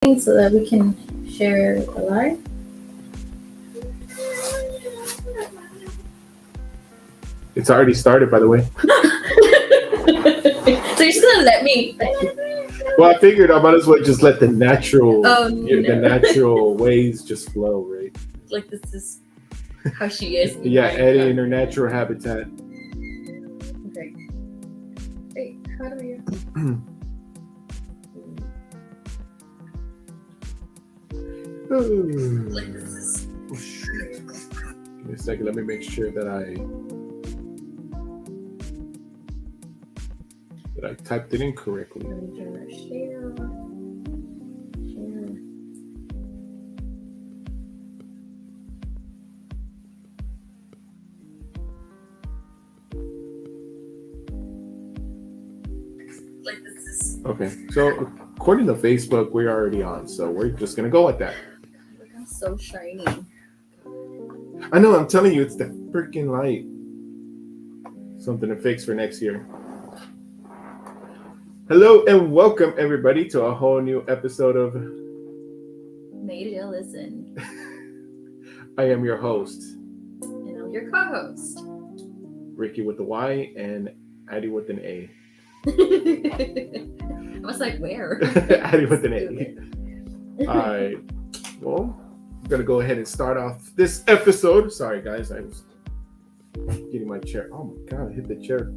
So that we can share the live. It's already started, by the way. So you're just gonna let me? Well, I figured I might as well just let the natural, no. the natural ways just flow, right? Like this is how she is. Yeah, Eddie in her natural habitat. Okay. Wait, how do we? Like this is. Oh, shit. Give me a second. Let me make sure that I typed it in correctly. Share. Like this is. Okay, so according to Facebook, we're already on, so we're just gonna go with that. Look, I'm so shiny. I know. I'm telling you, it's the freaking light. Something to fix for next year. Hello and welcome everybody to a whole new episode of Media Listen. I am your host, And I'm your co-host. Ricky with the Y and Addie with an A. I was like, where? Addie with an A. Alright. Well, I'm gonna go ahead and start off this episode. Sorry guys, I was getting my chair. Oh my god, I hit the chair.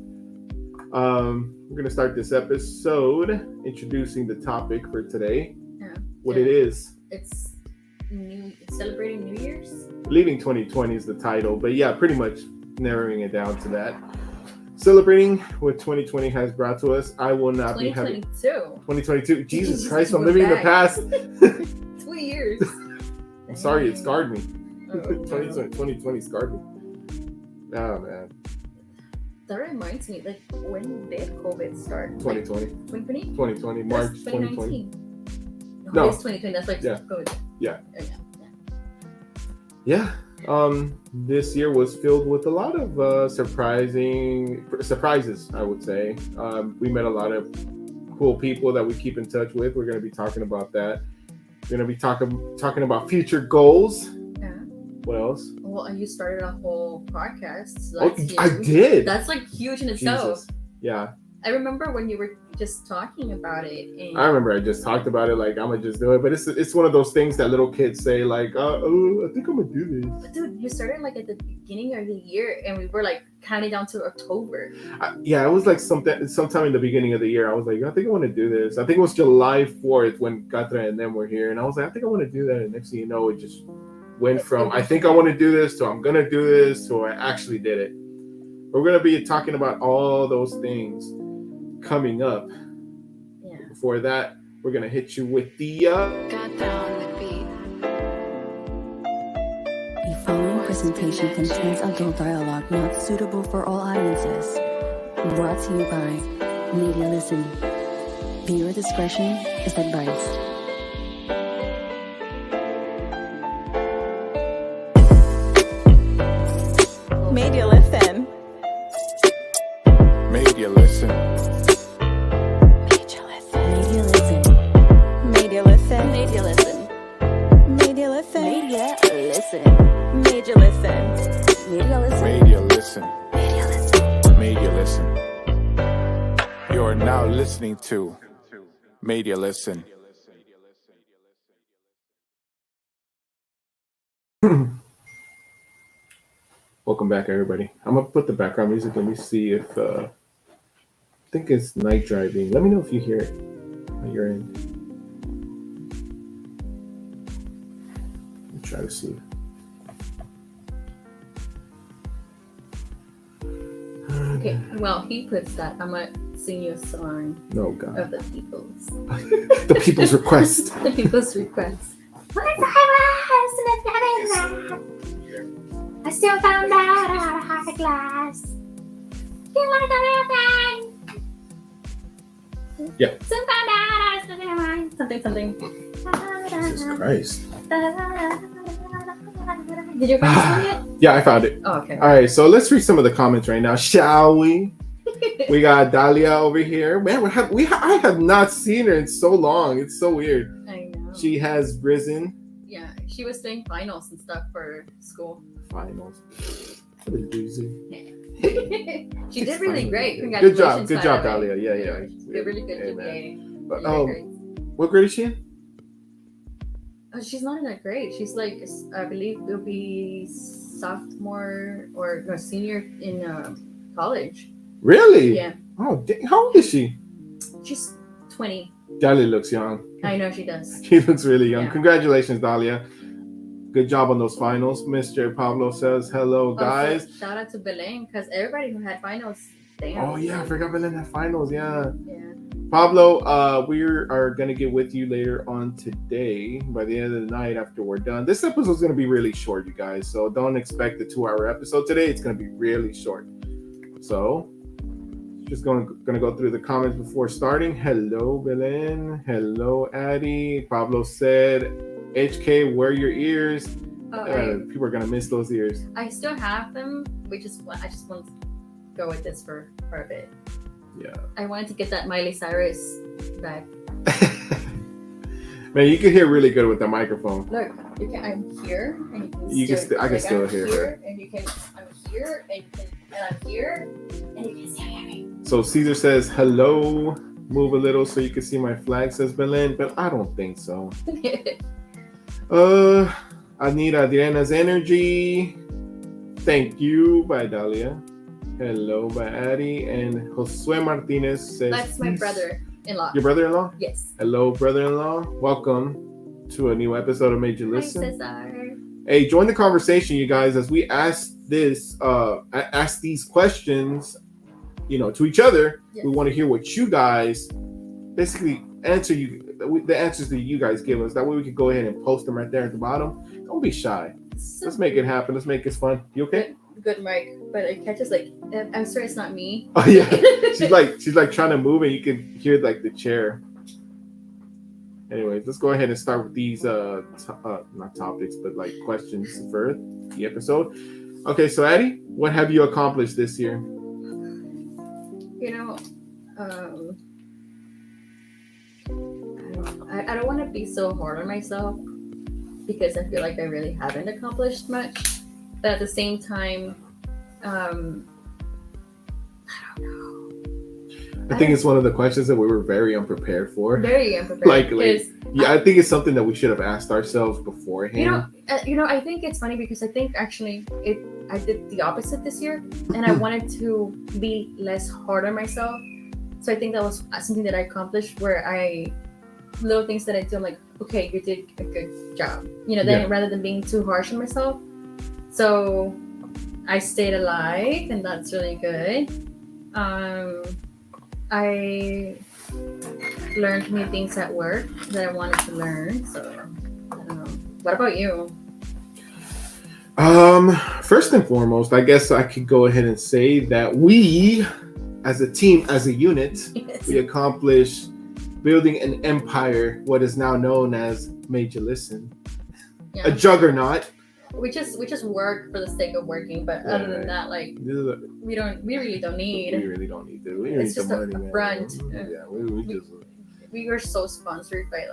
We're gonna start this episode introducing the topic for today. Yeah. What it is. It's celebrating New Year's. Leaving 2020 is the title, but yeah, pretty much narrowing it down to that. Celebrating what 2020 has brought to us. I will not be having 2022. Jesus Christ, I'm living in the past. 2 years. I'm sorry, it scarred me. Oh, 2020 scarred me. Oh man. That reminds me, like, when did COVID start? 2020. 2020? 2020, March 2020. No, it's 2020. That's like COVID. Yeah. Oh, Yeah. This year was filled with a lot of surprises, I would say. We met a lot of cool people that we keep in touch with. We're going to be talking about that. We're going to be talking about future goals. Yeah. What else? Well, you started a whole podcast. So Oh, I did. That's like huge in itself. Jesus. Yeah. I remember when you were just talking about it. And I remember I just talked about it, like I'm gonna just do it, but it's one of those things that little kids say, like, oh, I think I'm gonna do this. But dude, you started like at the beginning of the year, and we were like counting down to October. Yeah, it was like sometime in the beginning of the year. I was like, I think I want to do this. I think it was July 4th when Katra and them were here, and I was like, I think I want to do that. And next thing you know, it just went from I think I want to do this to I'm gonna do this to I actually did it. We're gonna be talking about all those things coming up. Yeah. Before that, we're gonna hit you with the Got down the beat. The following presentation contains adult dialogue not suitable for all audiences. Brought to you by Media Listen. Viewer discretion is advised. Media Listen. Media Listen. Media Listen. Media Listen. Media Listen. Media Listen. Media Listen. Media Listen. Media Listen. Media Listen. Media Listen. Media Listen. You are now listening to Media Listen. Welcome back, everybody. I'm gonna put the background music. Let me see if I think it's night driving. Let me know if you hear it on your end. Let me try to see. Okay. Well, he puts that. I'm gonna sing you a song No, God. of the people's. The people's request. The people's request. I still found out how to hide a glass. Feel like a real thing. Yeah. Still found out I was looking at mine. Something. Jesus Christ. Did you find this one yet? Yeah, I found it. Oh, okay. All right, so let's read some of the comments right now, shall we? We got Dahlia over here. Man, I have not seen her in so long. It's so weird. I know. She has risen. Yeah, she was doing finals and stuff for school. Finals. What a loser. She did really great. Good Congratulations. job, by the way. Dahlia. Yeah. She did really good Hey, man. GPA. But, Yeah, great. what grade is she in? Oh, she's not in that grade. She's like, I believe it'll be sophomore or no, senior in college. Really? Yeah, Oh, how old is she? she's 20. Dahlia looks young. I know she does. She looks really young. Yeah. Congratulations, Dahlia. Good job on those finals. Mr. Pablo says hello, guys. Also, shout out to Belen because everybody who had finals. Damn. Oh yeah, I forgot Belen had finals. Yeah. Yeah. Pablo, we are gonna get with you later on today. By the end of the night, after we're done, this episode's gonna be really short, you guys. So don't expect a 2-hour episode today. It's gonna be really short. So just gonna go through the comments before starting. Hello, Belen. Hello, Addie. Pablo said, "HK, wear your ears." People are gonna miss those ears. I still have them. I just want to go with this for a bit. Yeah. I wanted to get that Miley Cyrus back. Man, you can hear really good with the microphone. Look, I'm here, and I can still hear her. And I'm here, and I'm here, and you can still hear me. So Caesar says hello. Move a little so you can see my flag, says Belen, but I don't think so. I need Adriana's energy. Thank you, by Dahlia. Hello, by Addie. And Josue Martinez says, That's my brother-in-law. Your brother-in-law? Yes. Hello, brother-in-law. Welcome to a new episode of Made You Listen. Hi, Cesar. Hey, join the conversation, you guys, as we ask these questions, to each other. Yes. We want to hear what you guys basically answer the answers that you guys give us. That way we can go ahead and post them right there at the bottom. Don't be shy. Let's make it happen. Let's make it fun. You okay? Good, Mike. But it catches I'm sorry, it's not me. Oh yeah. She's like trying to move, and you can hear like the chair. Anyways, let's go ahead and start with these not topics, but like questions for the episode. Okay, so Addie, what have you accomplished this year? I don't want to be so hard on myself because I feel like I really haven't accomplished much. But at the same time, I don't know. I think it's one of the questions that we were very unprepared for. Very unprepared. I think it's something that we should have asked ourselves beforehand. I think it's funny because I think actually I did the opposite this year, and I wanted to be less hard on myself. So I think that was something that I accomplished, where little things that I do, I'm like, okay, you did a good job. Rather than being too harsh on myself. So I stayed alive, and that's really good. I learned new things at work that I wanted to learn. So I don't know. What about you? First and foremost, I guess I could go ahead and say that we, as a team, as a unit, Yes. we accomplished building an empire, what is now known as Made You Listen, Yeah. a juggernaut. We just work for the sake of working, but other than that, like we really don't We need. really don't need to. We It's need just the a money, man. front. Yeah, we just We were so sponsored by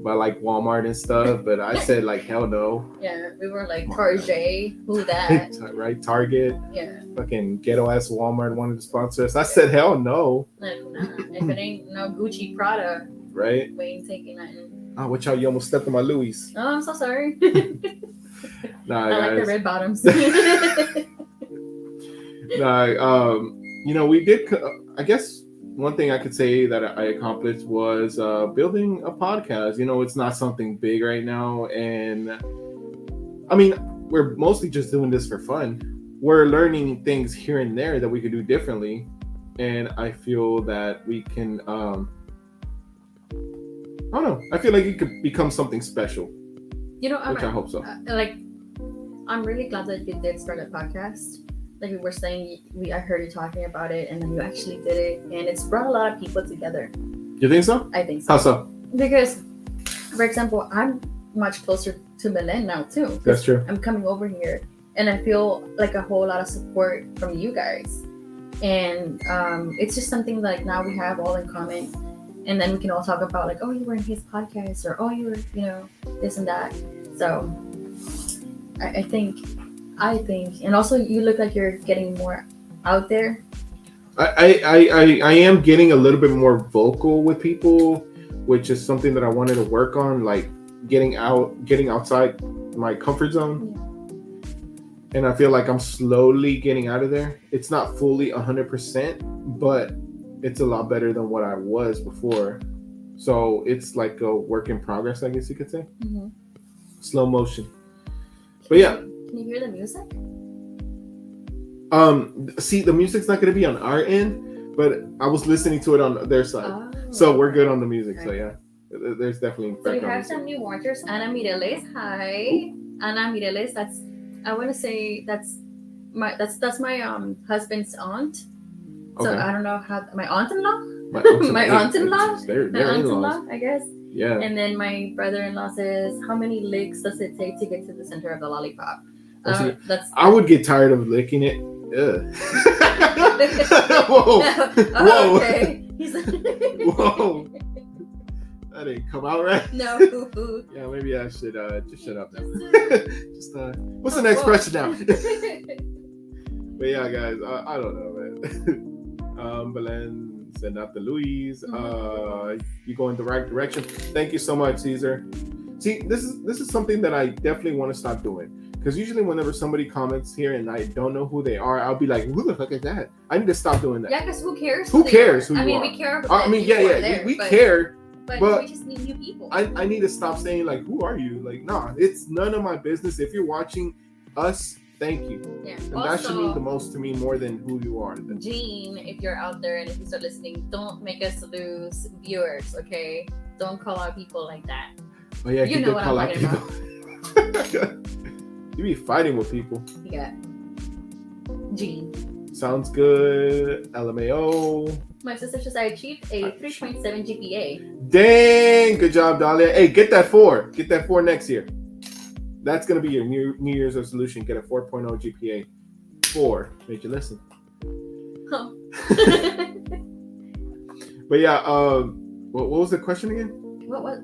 by Walmart and stuff, but I said hell no. we were like Target, who that? Right, Target, Yeah, fucking ghetto ass Walmart wanted to sponsor us. I said hell no. like, nah. If it ain't no Gucci Prada, Right? we ain't taking nothing. Oh, watch out! You almost stepped on my Louis. Oh, I'm so sorry. Nah, I like the guys. red bottoms. We did. I guess one thing I could say that I accomplished was building a podcast. It's not something big right now, and I mean, we're mostly just doing this for fun. We're learning things here and there that we could do differently, and I feel that we can. I don't know. I feel like it could become something special, which I hope so. I'm really glad that you did start a podcast. Like we were saying, I heard you talking about it, and then you actually did it, and it's brought a lot of people together. You think so? I think so. How so? Because, for example, I'm much closer to Belen now too. That's true. I'm coming over here, and I feel like a whole lot of support from you guys, and it's just something like now we have all in common. and then we can all talk about like, oh, you were in his podcast, or oh, you were, this and that. So I think, and also you look like you're getting more out there. I am getting a little bit more vocal with people, which is something that I wanted to work on, like getting outside my comfort zone. Yeah. And I feel like I'm slowly getting out of there. It's not fully 100%, but it's a lot better than what I was before. So it's like a work in progress, I guess you could say. Mm-hmm. Slow motion. But yeah. Can you hear the music? See, the music's not going to be on our end, but I was listening to it on their side. Oh, so we're good on the music. Right. So yeah, there's definitely. So we have some new watchers. Ana Mireles. Hi. Ooh. Ana Mireles. I want to say that's my husband's aunt. So okay. I don't know how my aunt-in-law. My aunt-in-law. My aunt-in-law, I guess. Yeah. And then my brother-in-law says, how many licks does it take to get to the center of the lollipop? I would get tired of licking it. Ugh. Whoa. Whoa. Okay. Whoa. That didn't come out right. No. Yeah, maybe I should just shut up now. What's the next question now? But yeah, guys, I don't know, man. Belen said not the Louise. You go in the right direction. Thank you so much, Caesar. See, this is something that I definitely want to stop doing. Because usually whenever somebody comments here and I don't know who they are, I'll be like, who the fuck is that? I need to stop doing that. Yeah, because who cares? Who cares who you are? I mean, we care about we care. But we just need new people. I need to stop saying, like, who are you? Like, nah, it's none of my business. If you're watching us, thank you. Yeah. And also, that should mean the most to me more than who you are. Gene, if you're out there and if you start listening, don't make us lose viewers, okay? Don't call out people like that. Oh, yeah, you know what I'm talking about. You be fighting with people. Yeah. Gene. Sounds good. LMAO. My sister says I achieved a 3.7 GPA. Dang, good job, Dahlia. Hey, get that 4. Get that 4 next year. That's gonna be your New Year's resolution. Get a 4.0 GPA. 4. Made you listen. Oh. But yeah, what was the question again? What?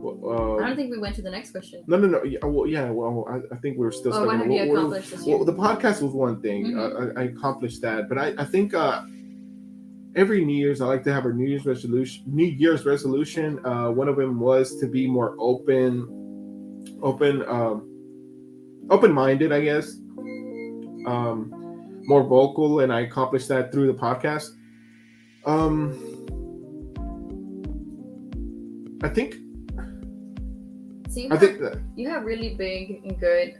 I don't think we went to the next question. No. Yeah, I think we were still. What have you accomplished this year? Well, the podcast was one thing. Mm-hmm. I accomplished that, but I think every New Year's I like to have a New Year's resolution. One of them was to be more open-minded, I guess. More vocal, and I accomplished that through the podcast. I think. You have really big and good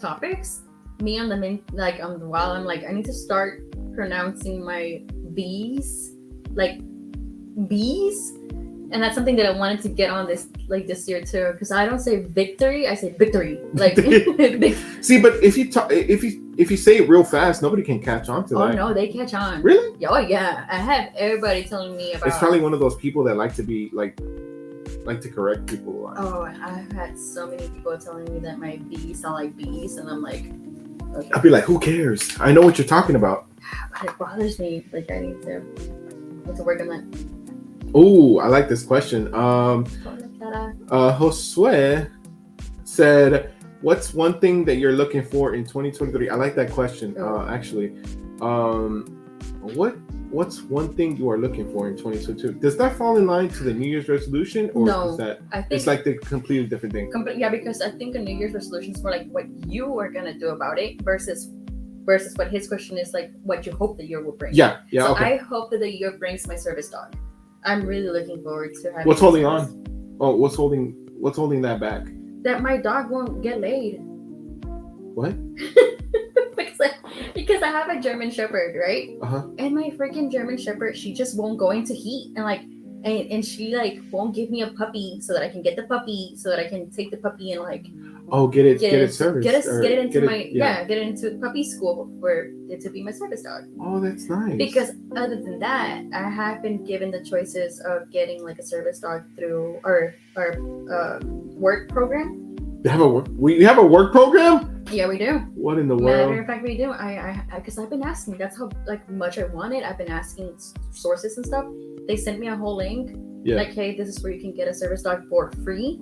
topics. Me on while I'm like, I need to start pronouncing my B's, like B's, and that's something that I wanted to get on this year too. Because I don't say victory, I say victory. Like see, but if you say it real fast, nobody can catch on to that. Oh no, they catch on. Really? Oh yeah, I have everybody telling me about. It's probably one of those people that like to be like to correct people a lot. Oh, I've had so many people telling me that my B's sound like B's, and I'm like, okay. I'll be like, who cares? I know what you're talking about. But it bothers me. Like, I need to work on that. Oh, I like this question. Josue said, what's one thing that you're looking for in 2023? I like that question, actually. What's one thing you are looking for in 2022? Does that fall in line to the New Year's resolution, or is that it's like the completely different thing? Yeah, because I think a New Year's resolution is more like what you are gonna do about it versus what his question is, like what you hope the year will bring. Yeah. So okay. I hope that the year brings my service dog. I'm really looking forward to having. What's holding on? Oh, what's holding that back? That my dog won't get laid. What? Because I have a German Shepherd, right? Uh-huh. And my freaking German Shepherd, she just won't go into heat, and she like won't give me a puppy so that I can get the puppy, so that I can take the puppy and like. Oh, get it serviced. Get it into puppy school for it to be my service dog. Oh, that's nice. Because other than that, I have been given the choices of getting like a service dog through our work program. We have a work program? Yeah, we do. What in the world? Matter of fact, we do. Because I've been asking. That's how much I want it. I've been asking sources and stuff, they sent me a whole link. Yeah. Like, hey, this is where you can get a service dog for free.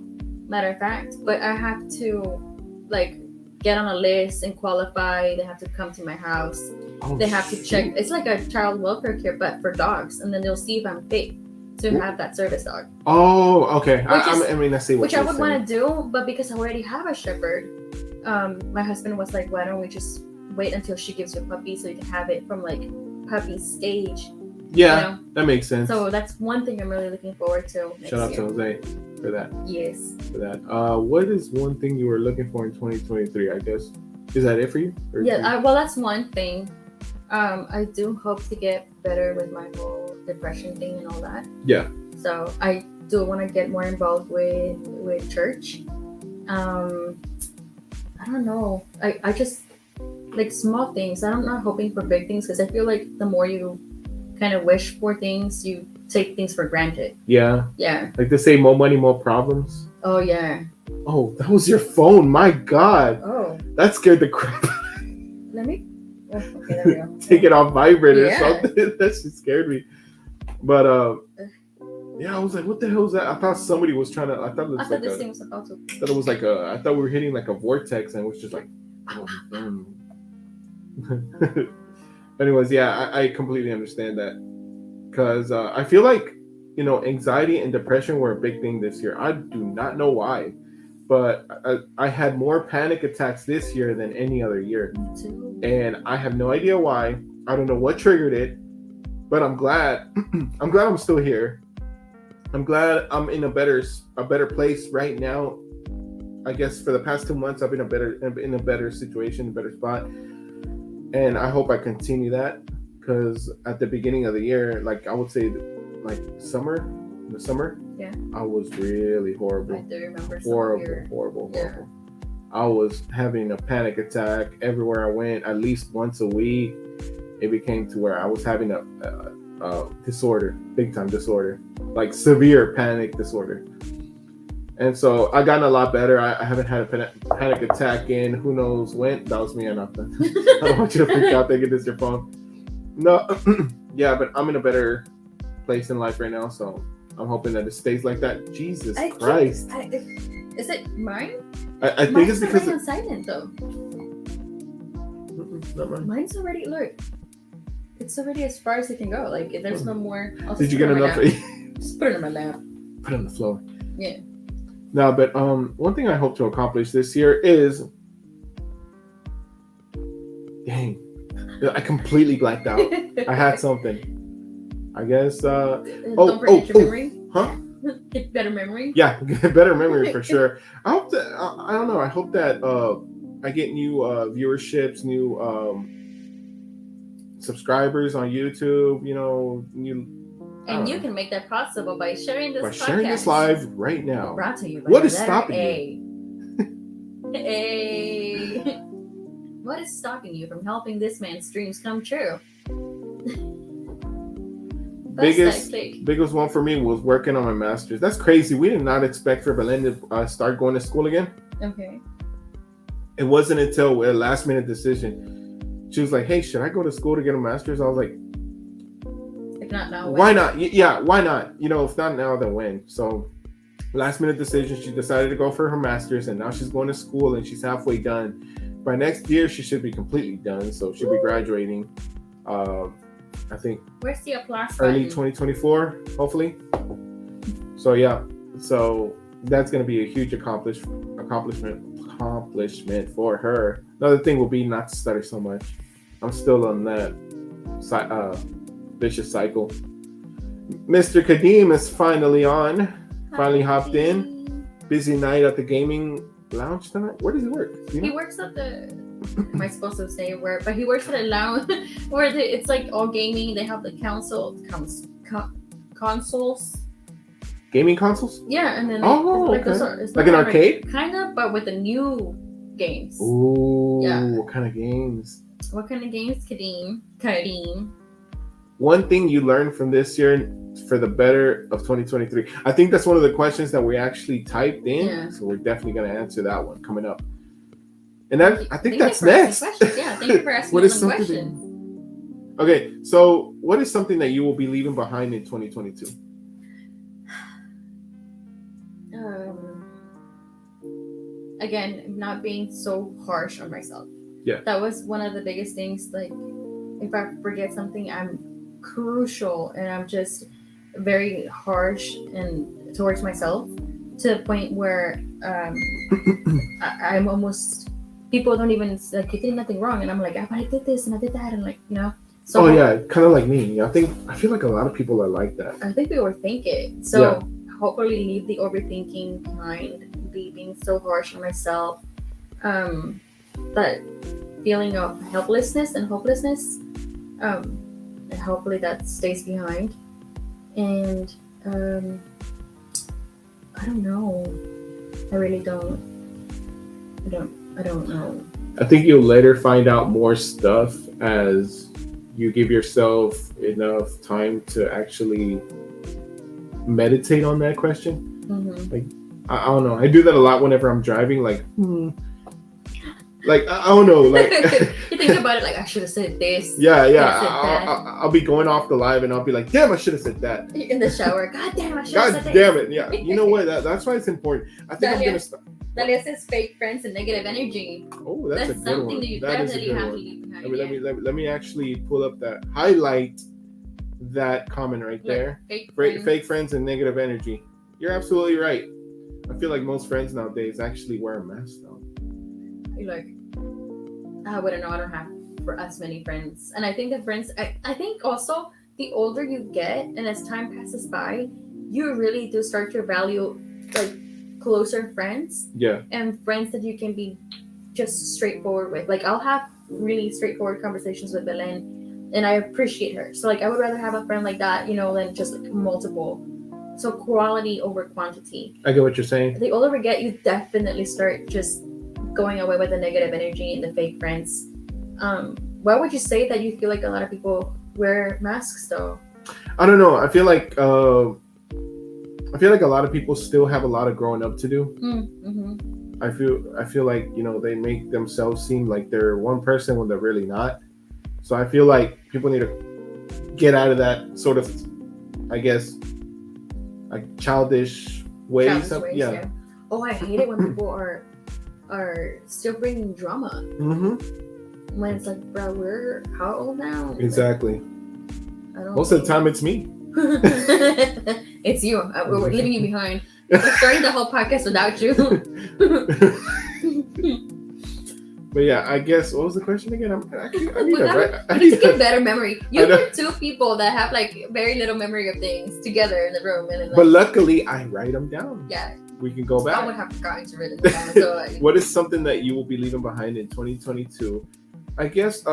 Matter of fact, but I have to like get on a list and qualify. They have to come to my house. Oh, They have to shoot. check. It's like a child welfare care, but for dogs, and then they'll see if I'm fit to have that service dog. Oh, okay. Which is- I mean, I see what Which I you're would saying. want to do, but because I already have a shepherd, my husband was like, why don't we just wait until she gives you a puppy so you can have it from like puppy stage, Yeah, you know? that makes sense. So that's one thing I'm really looking forward to next Shout out to year. Jose for that. Yes. For that. What is one thing you were looking for in 2023? I guess is that it for you? Or Yeah, well, that's one thing. I do hope to get better with my whole depression thing and all that. Yeah. So I do want to get more involved with church. I don't know. I just like small things. I'm not hoping for big things because I feel like the more you kind of wish for things, you take things for granted. Yeah, Yeah. like they say, more money, more problems. Oh yeah. Oh, that was your phone. My God, Oh, that scared the crap. let me. Oh, okay, there we go. Take it off vibrate or Yeah. something. That shit scared me. But yeah, I was like, what the hell is that? I thought somebody was trying to. I thought it I was thought like this a. thing was about to. I thought it was like a. I thought we were hitting like a vortex, and it was just like. Anyways, yeah, I completely understand that because I feel like anxiety and depression were a big thing this year. I do not know why, but I had more panic attacks this year than any other year, Too. and I have no idea why. I don't know what triggered it, but I'm glad. I'm glad I'm still here. I'm glad I'm in a better place right now. I guess for the past 2 months, I've been in a better situation, a better spot, and I hope I continue that. Because at the beginning of the year, like I would say, like the summer, Yeah. I was really I horrible, do remember some of your. horrible. Yeah. I was having a panic attack everywhere I went, at least once a week. It became to where I was having a disorder, big time disorder, like severe panic disorder. And so I gotten a lot better. I haven't had a panic attack in who knows when. That was me or nothing. I don't want you to freak out thinking this is your phone. No, yeah, but I'm in a better place in life right now, so I'm hoping that it stays like that. Jesus Christ. Is it mine? I think Mine's it's because already on silent though. not mine. Mine's already look. It's already as far as it can go. Like if there's no more. I'll Did just you put get it on my enough? lap. Just put it on my lap. Put it on the floor. Yeah. No, but one thing I hope to accomplish this year is, dang, I completely blacked out. I had something. I guess. Don't forget your memory. Huh? Get better memory. Yeah, better memory for sure. I hope that I don't know. I hope that I get new viewerships, new subscribers on YouTube. New. And you can make that possible by sharing this by podcast. sharing this live right now. Brought to you by What the is letter stopping A. A. What is stopping you from helping this man's dreams come true? Biggest one for me was working on my master's. That's crazy. We did not expect for Belen to start going to school again. Okay. It wasn't until a last minute decision. She was like, "Hey, should I go to school to get a master's?" I was like, If not now, "Why not? Yeah, why not? If not now, then when?" So, last minute decision. She decided to go for her master's, and now she's going to school, and she's halfway done. By next year, she should be completely done. So she'll be graduating. I think Where's the applause early button? 2024, hopefully. So yeah, so that's gonna be a huge accomplishment for her. Another thing will be not to stutter so much. I'm still on that vicious cycle. Mr. Kadeem is finally on. Finally hopped in. Busy night at the gaming lounge tonight. Where does he work? He works at the. Am I supposed to say where? But he works at a lounge where it's like all gaming. They have the consoles. Gaming consoles? Yeah, and then Okay. it's Like not an arcade? kind of, but with the new games. Ooh, Yeah. what kind of games? What kind of games, Kadeem? One thing you learned from this year for the better of 2023. I think that's one of the questions that we actually typed in. Yeah. So we're definitely going to answer that one coming up. And I think Thank that's you for asking next. questions. Yeah, thank you for asking What all is them something questions. Okay, so what is something that you will be leaving behind in 2022? Again, not being so harsh on myself. Yeah. That was one of the biggest things. Like, if I forget something, I'm crucial and I'm just very harsh and towards myself to the point where I'm almost, people don't even like, you did nothing wrong, and I'm like, but I did this and I did that, and like, you know. So Kind of like me. I feel like a lot of people are like that. I think we overthink it. So hopefully leave the overthinking behind, being so harsh on myself. That feeling of helplessness and hopelessness. And hopefully that stays behind. And I don't know. I really don't. I don't know. I think you'll later find out more stuff as you give yourself enough time to actually meditate on that question. Mm-hmm. Like, I don't know. I do that a lot whenever I'm driving. Like, like I don't know. Like, you think about it, like, I should have said this. Yeah. I'll be going off the live and I'll be like, damn, I should have said that. In the shower, God damn, I should have said God this. damn it. Yeah. You know what? That's why it's important. I think I'm gonna stop. Dalia says fake friends and negative energy. Oh, that's a good something one. that you That is a definitely good have to one. leave behind. Let me actually pull up that, highlight that comment right there. Fake friends and negative energy. You're absolutely right. I feel like most friends nowadays actually wear a mask though. You're like, I wouldn't know. I don't have for as many friends, and I think that friends. I think also the older you get, and as time passes by, you really do start to value like closer friends. Yeah. And friends that you can be just straightforward with. Like, I'll have really straightforward conversations with Belen, and I appreciate her. So like, I would rather have a friend like that, you know, than just like multiple. So quality over quantity. I get what you're saying. The older we get, you definitely start just going away with the negative energy and the fake friends. Why would you say that you feel like a lot of people wear masks though? I don't know. I feel like a lot of people still have a lot of growing up to do. Mm-hmm. I feel like, you know, they make themselves seem like they're one person when they're really not. So I feel like people need to get out of that sort of, I guess, like childish ways. Yeah. Oh, I hate it when people are still bringing drama. Mm-hmm. When it's like, bro, we're how old now? Exactly. I don't Most of the time, it's me. It's you. We're leaving you behind. We're starting the whole podcast without you. But yeah, I guess, what was the question again? I need to get better memory. You get two people that have like very little memory of things together in the room, and like, but luckily I write them down. Yeah, we can go back. I would have forgotten to write them down. So like, what is something that you will be leaving behind in 2022? I guess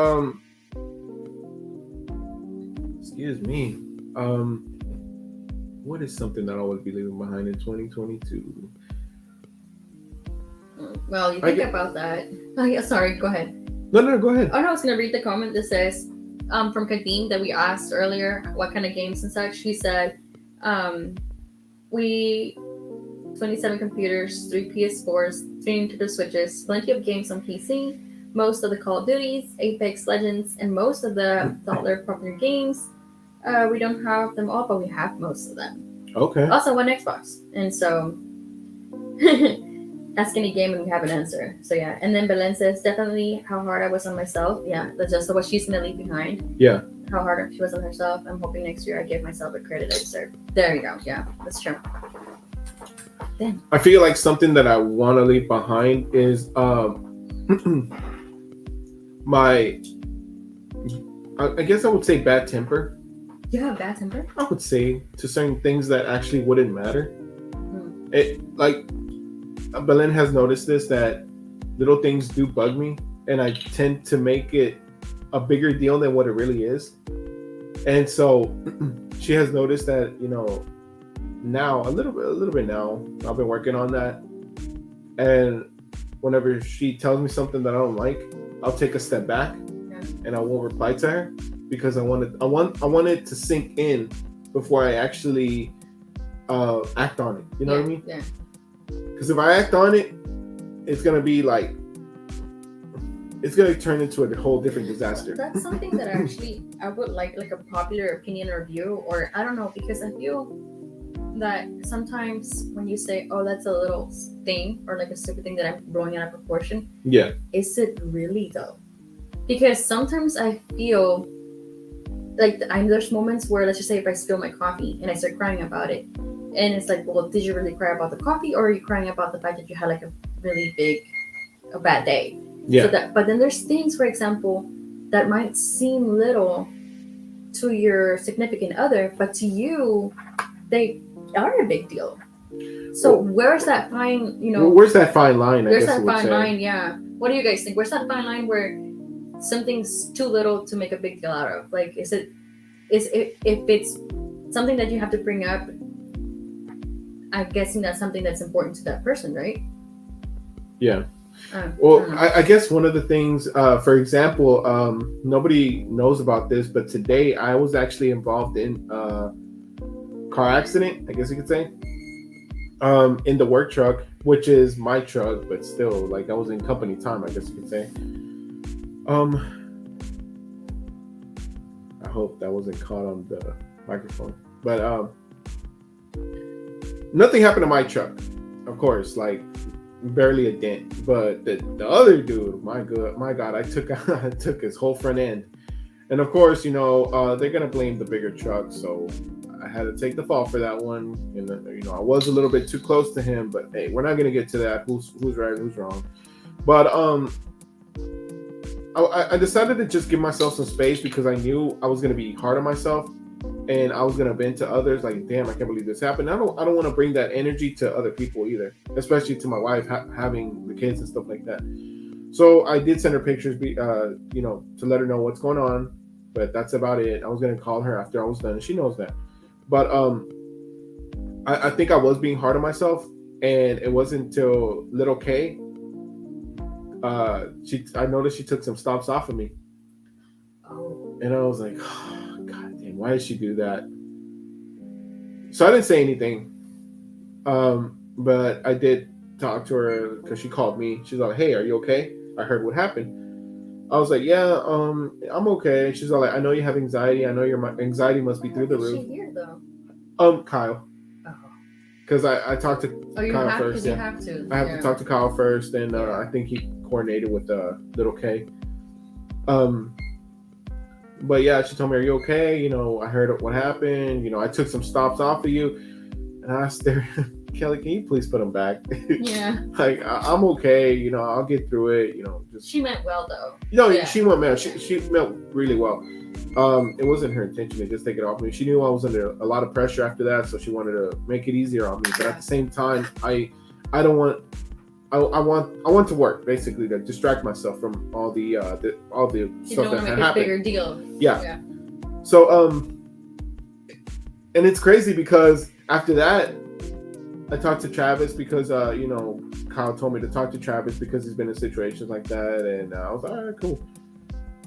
excuse me. What is something that I will be leaving behind in 2022? Well, you think about that. Oh yeah, sorry, go ahead. No, go ahead. Oh no, I was gonna read the comment that says, from Kadeem that we asked earlier, what kind of games and such. She said, we 27 computers, 3 PS4s, 3 Nintendo Switches, plenty of games on PC, most of the Call of Duties, Apex Legends, and most of the other popular games. We don't have them all, but we have most of them. Okay. Also, one Xbox, and so ask any game and we have an answer. So yeah, and then Belen says definitely how hard I was on myself. Yeah, that's just what she's gonna leave behind. Yeah. How hard she was on herself. I'm hoping next year I give myself the credit I deserve. There you go. Yeah, that's true. Then I feel like something that I want to leave behind is my, I guess I would say bad temper. you have bad temper? I would say to certain things that actually wouldn't matter. It like Belen has noticed this, that little things do bug me, and I tend to make it a bigger deal than what it really is. And so she has noticed that, you know, now a little bit now, I've been working on that. And whenever she tells me something that I don't like, I'll take a step back and I won't reply to her, because I want it to sink in before I actually act on it. You know what I mean? Yeah. Because if I act on it, it's gonna be like it's gonna turn into a whole different disaster. That's something that actually I would like a popular opinion or view, or I don't know, because I feel that sometimes when you say, "Oh, that's a little thing," or like a stupid thing that I'm blowing out of proportion, Yeah. is it really though? Because sometimes I feel like there's moments where, let's just say, if I spill my coffee and I start crying about it, and it's like, well, did you really cry about the coffee, or are you crying about the fact that you had like a really bad day? Yeah. So but then there's things, for example, that might seem little to your significant other, but to you, they are a big deal. So where's that fine, Where's that fine line? Where's that fine line? Yeah. What do you guys think? Where's that fine line where something's too little to make a big deal out of? Like, if it's something that you have to bring up, I'm guessing that's something that's important to that person, right? Yeah. Well, I guess one of the things, for example, nobody knows about this, but today I was actually involved in a car accident, I guess you could say, in the work truck, which is my truck, but still, like, I was in company time, I guess you could say. I hope that wasn't caught on the microphone, but nothing happened to my truck, of course, like barely a dent, but the other dude, my god, I took his whole front end, and of course, they're gonna blame the bigger truck, so I had to take the fall for that one. And I was a little bit too close to him, but hey, we're not gonna get to that. Who's right, who's wrong? But I decided to just give myself some space because I knew I was gonna be hard on myself, and I was gonna vent to others. Like, damn, I can't believe this happened. I don't want to bring that energy to other people either, especially to my wife having the kids and stuff like that. So I did send her pictures, to let her know what's going on. But that's about it. I was gonna call her after I was done, and she knows that. But I think I was being hard on myself, and it wasn't until little K. I noticed she took some stops off of me, and I was like, oh, God damn, why did she do that? So I didn't say anything, but I did talk to her because she called me. She's like, hey, are you okay? I heard what happened. I was like, yeah, I'm okay. She's all like, I know you have anxiety. I know your anxiety must be through the roof. Is she here though? Kyle. Oh. Because I talked to Kyle first. You have to. I have to talk to Kyle first, and I think he coordinated with little K. But yeah, she told me, are you okay? I heard what happened. I took some stops off of you, and I asked her, Kelly, can you please put them back? Yeah. Like, I'm okay. I'll get through it. Just. She meant well though. Yeah. She meant well. She meant really well. It wasn't her intention to just take it off me. She knew I was under a lot of pressure after that, so she wanted to make it easier on me. But at the same time, I don't want. I want to work, basically, to distract myself from all the stuff that had happened. Bigger deal. Yeah. So and it's crazy because after that, I talked to Travis because Kyle told me to talk to Travis because he's been in situations like that, and I was like, all right, cool.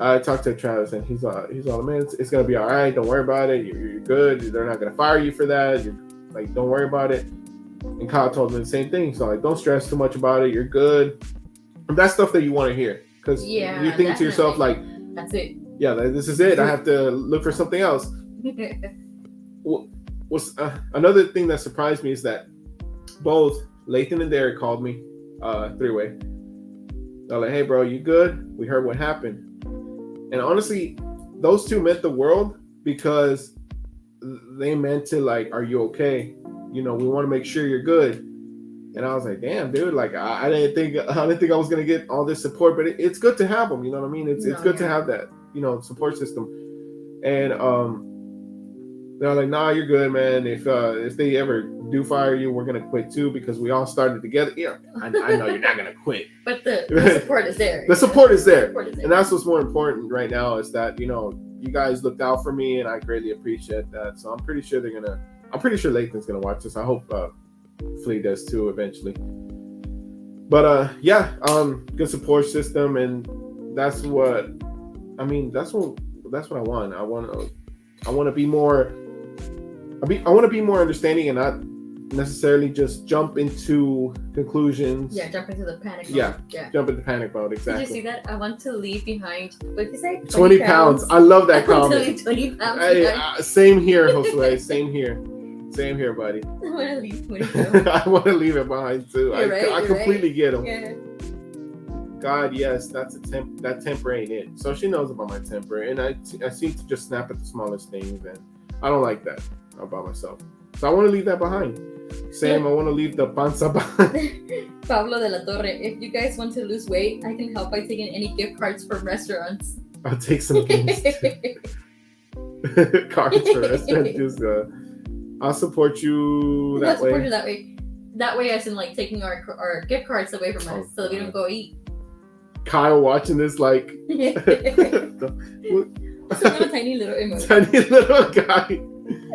I talked to Travis, and he's all, man, it's gonna be all right. Don't worry about it. You're good. They're not gonna fire you for that. You're like, don't worry about it. And Kyle told me the same thing. So like, don't stress too much about it. You're good. And that's stuff that you want to hear because you think to yourself like, that's it. Yeah, this is it. I have to look for something else. Another thing that surprised me is that both Lathan and Derek called me, three-way. They're like, hey, bro, you good? We heard what happened. And honestly, those two meant the world because they meant to like, are you okay? We want to make sure you're good. And I was like, damn, dude, like I didn't think I was gonna get all this support, but it's good to have them. You know what I mean? It's good to have that, support system. And they're like, nah, you're good, man. If they ever do fire you, we're gonna quit too because we all started together. Yeah, I know you're not gonna quit, but the support is there. The support is there, and that's what's more important right now is that you guys looked out for me, and I greatly appreciate that. So I'm pretty sure Lathan's gonna watch this. I hope Flea does too eventually. But good support system, and that's what I mean. That's what I want. I want to be more. I want to be more understanding and not necessarily just jump into conclusions. Yeah, jump into the panic mode. Yeah. Yeah. Jump into panic mode. Did Exactly. you see that? I want to leave behind, what did you say? 20 pounds. I love that I want to comment. leave 20 pounds Hey, behind. same here, Josue. Same here. Same here, buddy. I want to leave 20 pounds. I want to leave it behind too. You're right, I you're completely get him. Yeah. God, yes, that's that temper ain't it. So she knows about my temper, and I seem to just snap at the smallest things, and I don't like that about myself. So I want to leave that behind. Sam, I want to leave the panza behind. Pablo de la Torre, if you guys want to lose weight, I can help by taking any gift cards from restaurants. I'll take some games. Cards for restaurant. Just, I'll support you I'll that support way. you that way. That way, as in like taking our gift cards away from us, so that we don't go eat. Kyle watching this like It's a little tiny little emoji, tiny little guy.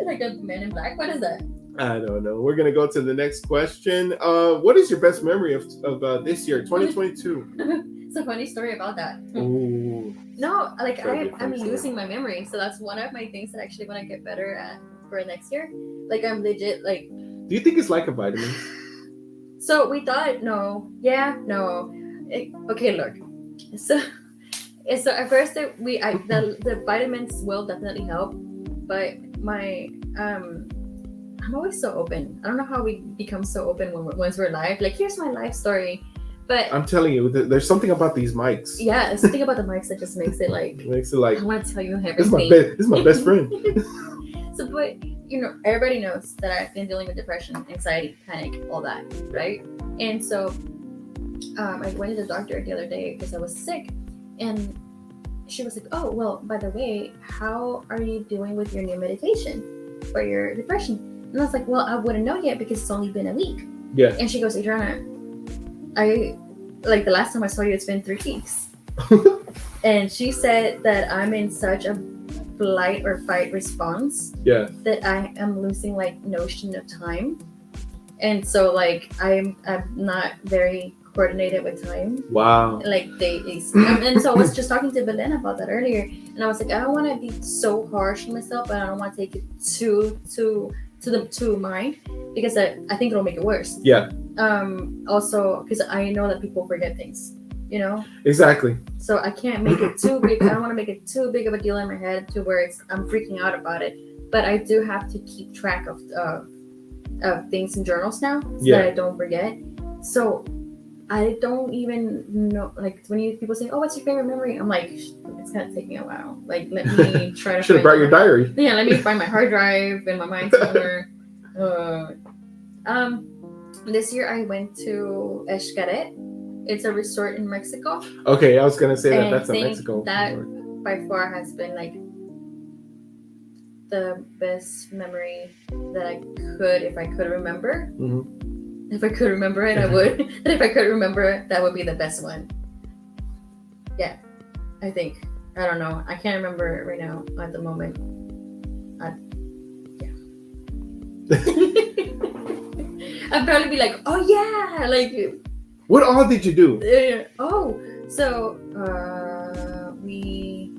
like a man in black. What is that? I don't know. We're gonna go to the next question. What is your best memory of this year, 2022? It's a funny story about that. Ooh, No, like Very I'm funny losing my memory, so that's one of my things that I actually want to get better at for next year. Like I'm legit like. do you think it's like a vitamin? So we thought no, okay, look. So at first the vitamins will definitely help, but my I'm always so open. I don't know how we become so open once we're live. Like here's my life story, but I'm telling you, there's something about these mics. yeah, it's something about the mics that just makes it like It makes it like I want to tell you this is my everything. this is my best friend. So, but everybody knows that I've been dealing with depression, anxiety, panic, all that, right? And so, I went to the doctor the other day because I was sick, and she was like, "Oh, well, by the way, how are you doing with your new medication for your depression?" And I was like, "Well, I wouldn't know yet because it's only been a week." Yeah. And she goes, "Adriana, the last time I saw you, it's been 3 weeks." And she said that I'm in such a flight or fight response Yeah. that I am losing like notion of time, and so like I'm not very coordinated with time, Wow. like days. And so I was just talking to Belen about that earlier, and I was like, I don't want to be so harsh on myself, but I don't want to take it to mind because I think it'll make it worse. Yeah. Also because I know that people forget things, Exactly. so I can't make it too big. I don't want to make it too big of a deal in my head to where I'm freaking out about it. But I do have to keep track of things in journals now so that I don't forget. So I don't even know, like when people say, "Oh, what's your favorite memory?" I'm like, it's gonna take me a while. Like let me try to. Should have brought your diary. Yeah, let me find my hard drive in my mind somewhere. This year I went to Xcaret. It's a resort in Mexico. Okay, I was gonna say And that's a I think Mexico. that resort. by far has been like the best memory that I could, if I could remember. Mhm. If I could remember it, I would. And if I could remember it, that would be the best one. Yeah, I think. I don't know. I can't remember it right now at the moment. I'd probably be like, oh yeah, like. What all did you do? So we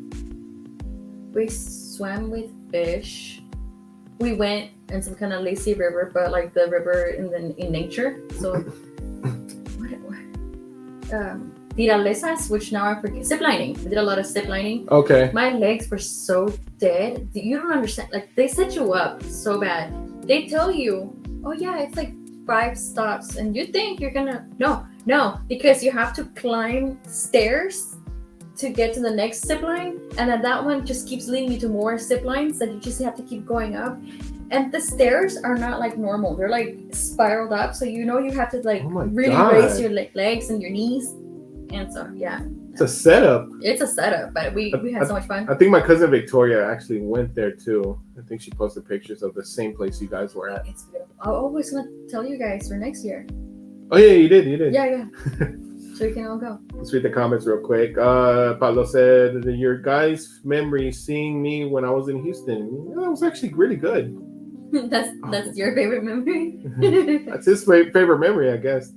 swam with fish. We went in some kind of lazy river, but like the river in nature. So tiralesas, which now I forget. Zip lining. We did a lot of zip lining. Okay. My legs were so dead. You don't understand. Like they set you up so bad. They tell you, oh yeah, it's like 5 stops, and you think you're gonna no, because you have to climb stairs to get to the next zip line, and then that one just keeps leading you to more zip lines that you just have to keep going up. And the stairs are not like normal; they're like spiraled up, so you have to like really raise your legs and your knees. And so yeah, it's a setup. It's a setup, but we had so much fun. I think my cousin Victoria actually went there too. I think she posted pictures of the same place you guys were at. It's beautiful. I always want to tell you guys for next year. Oh yeah, you did. Yeah. So we can all go. Let's read the comments real quick. Pablo said, your guys' memory seeing me when I was in Houston. That was actually really good. That's your favorite memory? That's his favorite memory, I guess.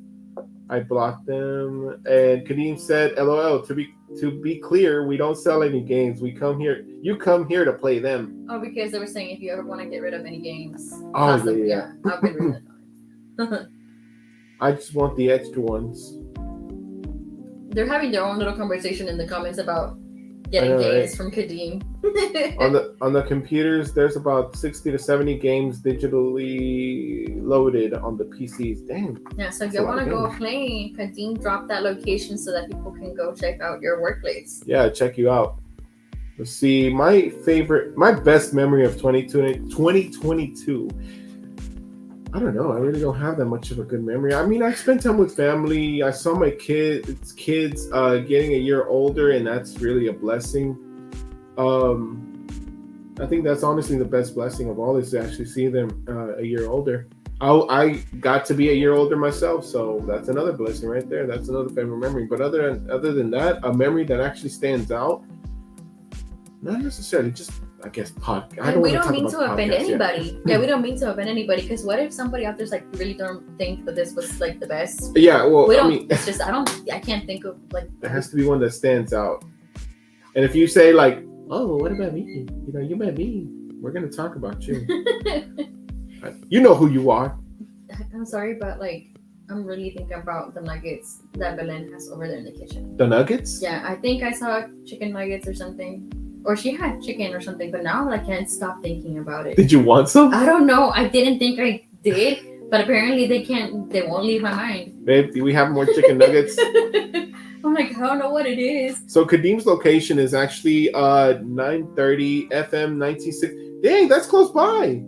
I blocked them. And Kadeem said, LOL, to be clear, we don't sell any games. You come here to play them. Oh, because they were saying if you ever want to get rid of any games. Oh, yeah. I'll get rid of them. I just want the extra ones. They're having their own little conversation in the comments about I getting know, games right? from Kadeem. On the computers, there's about 60 to 70 games digitally loaded on the PCs. Dang. Yeah, so if That's a you lot want to of go games. play, Kadeem dropped that location so that people can go check out your workplace. Yeah, check you out. Let's see. My best memory of 2022. I don't know. I really don't have that much of a good memory. I mean, I spent time with family. I saw my kids getting a year older, and that's really a blessing. I think that's honestly the best blessing of all is to actually see them a year older. I got to be a year older myself, so that's another blessing right there. That's another favorite memory. But other than that, a memory that actually stands out, not necessarily. Just I guess podcast. And we don't mean to about offend podcasts yet. anybody. Yeah, we don't mean to offend anybody because what if somebody out there's like really don't think that this was like the best? Yeah, well, We I don't. mean, It's just I can't think of like. there has to be one that stands out. And if you say like, "Oh, what about me? You know, you met me. We're gonna talk about you. You know who you are." I'm sorry, but like I'm really thinking about the nuggets that Belen has over there in the kitchen. The nuggets. Yeah, I think I saw chicken nuggets or something, or she had chicken or something. But now I can't stop thinking about it. Did you want some? I don't know. I didn't think I did, but apparently they can't. They won't leave my mind. Babe, do we have more chicken nuggets? I'm like, I don't know what it is. So Kadeem's location is actually 930 FM 196. Dang, that's close by.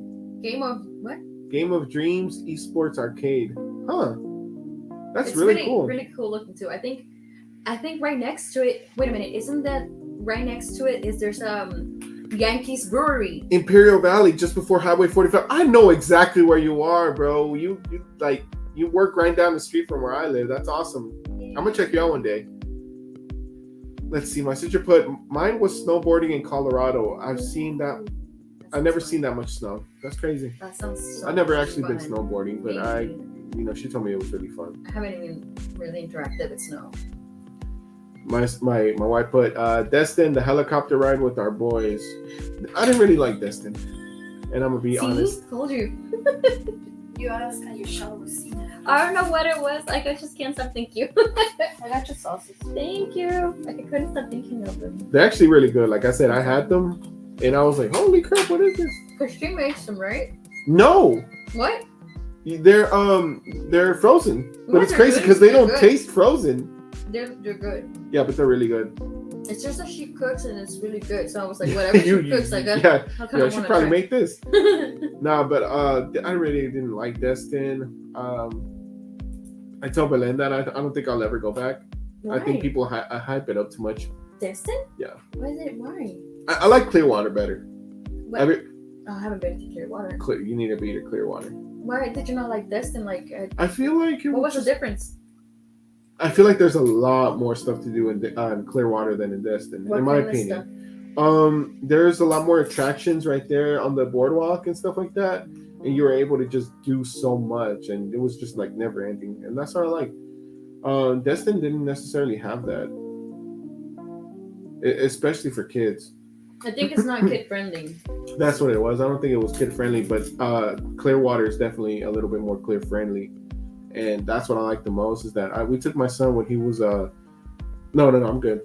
Game of what? Game of Dreams Esports Arcade. Huh. That's It's really cool. Really cool looking too. I think right next to it. Wait a minute, isn't that right next to it? Is there's Yankees Brewery? Imperial Valley, just before Highway 45. I know exactly where you are, bro. You work right down the street from where I live. That's awesome. I'm gonna check you out one day. Let's see. My sister put mine was snowboarding in Colorado. I've seen that. I've never seen that much snow. That's crazy. That sounds. So I've never much actually been fun. snowboarding, but she told me it was really fun. I haven't even really interacted with snow. My wife put Destin, the helicopter ride with our boys. I didn't really like Destin, and I'm gonna be honest. Told you. You asked and your shell was seen. I don't know what it was. Like I just can't stop thinking. I got your sauces. Thank you. Like I couldn't stop thinking of them. They're actually really good. Like I said, I had them, and I was like, "Holy crap, what is this?" Cause she makes them, right? No, What? they're frozen, but Well, it's they're crazy good. because they They're don't good. taste frozen. They're good. Yeah, but they're really good. It's just that she cooks and it's really good. So I was like, whatever she cooks, I got. yeah, I I should probably make this. make. Nah, but I really didn't like Destin. I told Belen that I don't think I'll ever go back. I think people hype it up too much. Destin? Yeah. Why is it? Why? I like Clearwater better. What? I haven't been to Clearwater. You need to be to Clearwater. Why did you not like Destin? Like, I feel like what was the difference? I feel like there's a lot more stuff to do in Clearwater than in Destin, What in my kind of opinion. There's a lot more attractions right there on the boardwalk and stuff like that, and you were able to just do so much, and it was just like never ending, and that's what I like. Destin didn't necessarily have that, especially for kids. I think it's not kid friendly. That's what it was. I don't think it was kid friendly, but Clearwater is definitely a little bit more clear friendly, and that's what I like the most. Is that we took my son when he was no, I'm good.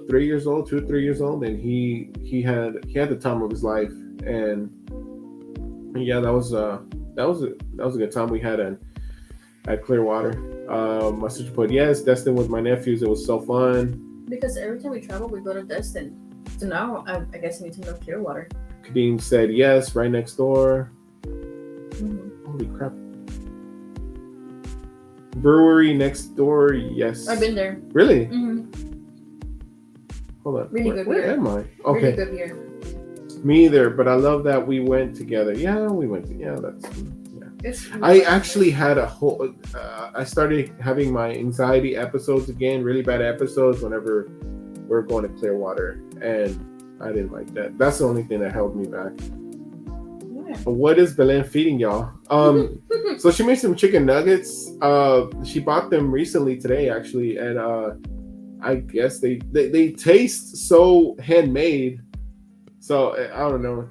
3 years old, 2 or 3 years old, and he had the time of his life, and yeah, that was a good time we had at Clearwater. My sister put yes, Destin with my nephews. It was so fun. Because every time we travel, we go to Destin. So now I guess I need to know Clearwater. Kadeem said yes, right next door. Mm-hmm. Holy crap. Brewery next door, yes. I've been there. Really? Mm-hmm. Hold on. Really good Where beer. am I? Really Okay. good beer. Me either, but I love that we went together. Yeah, we went. That's. It's I actually had a whole. I started having my anxiety episodes again, really bad episodes whenever we're going to Clearwater, and I didn't like that. That's the only thing that held me back. Yeah. But what is Belen feeding y'all? So she made some chicken nuggets. She bought them recently today, actually, and I guess they taste so handmade. So I don't know.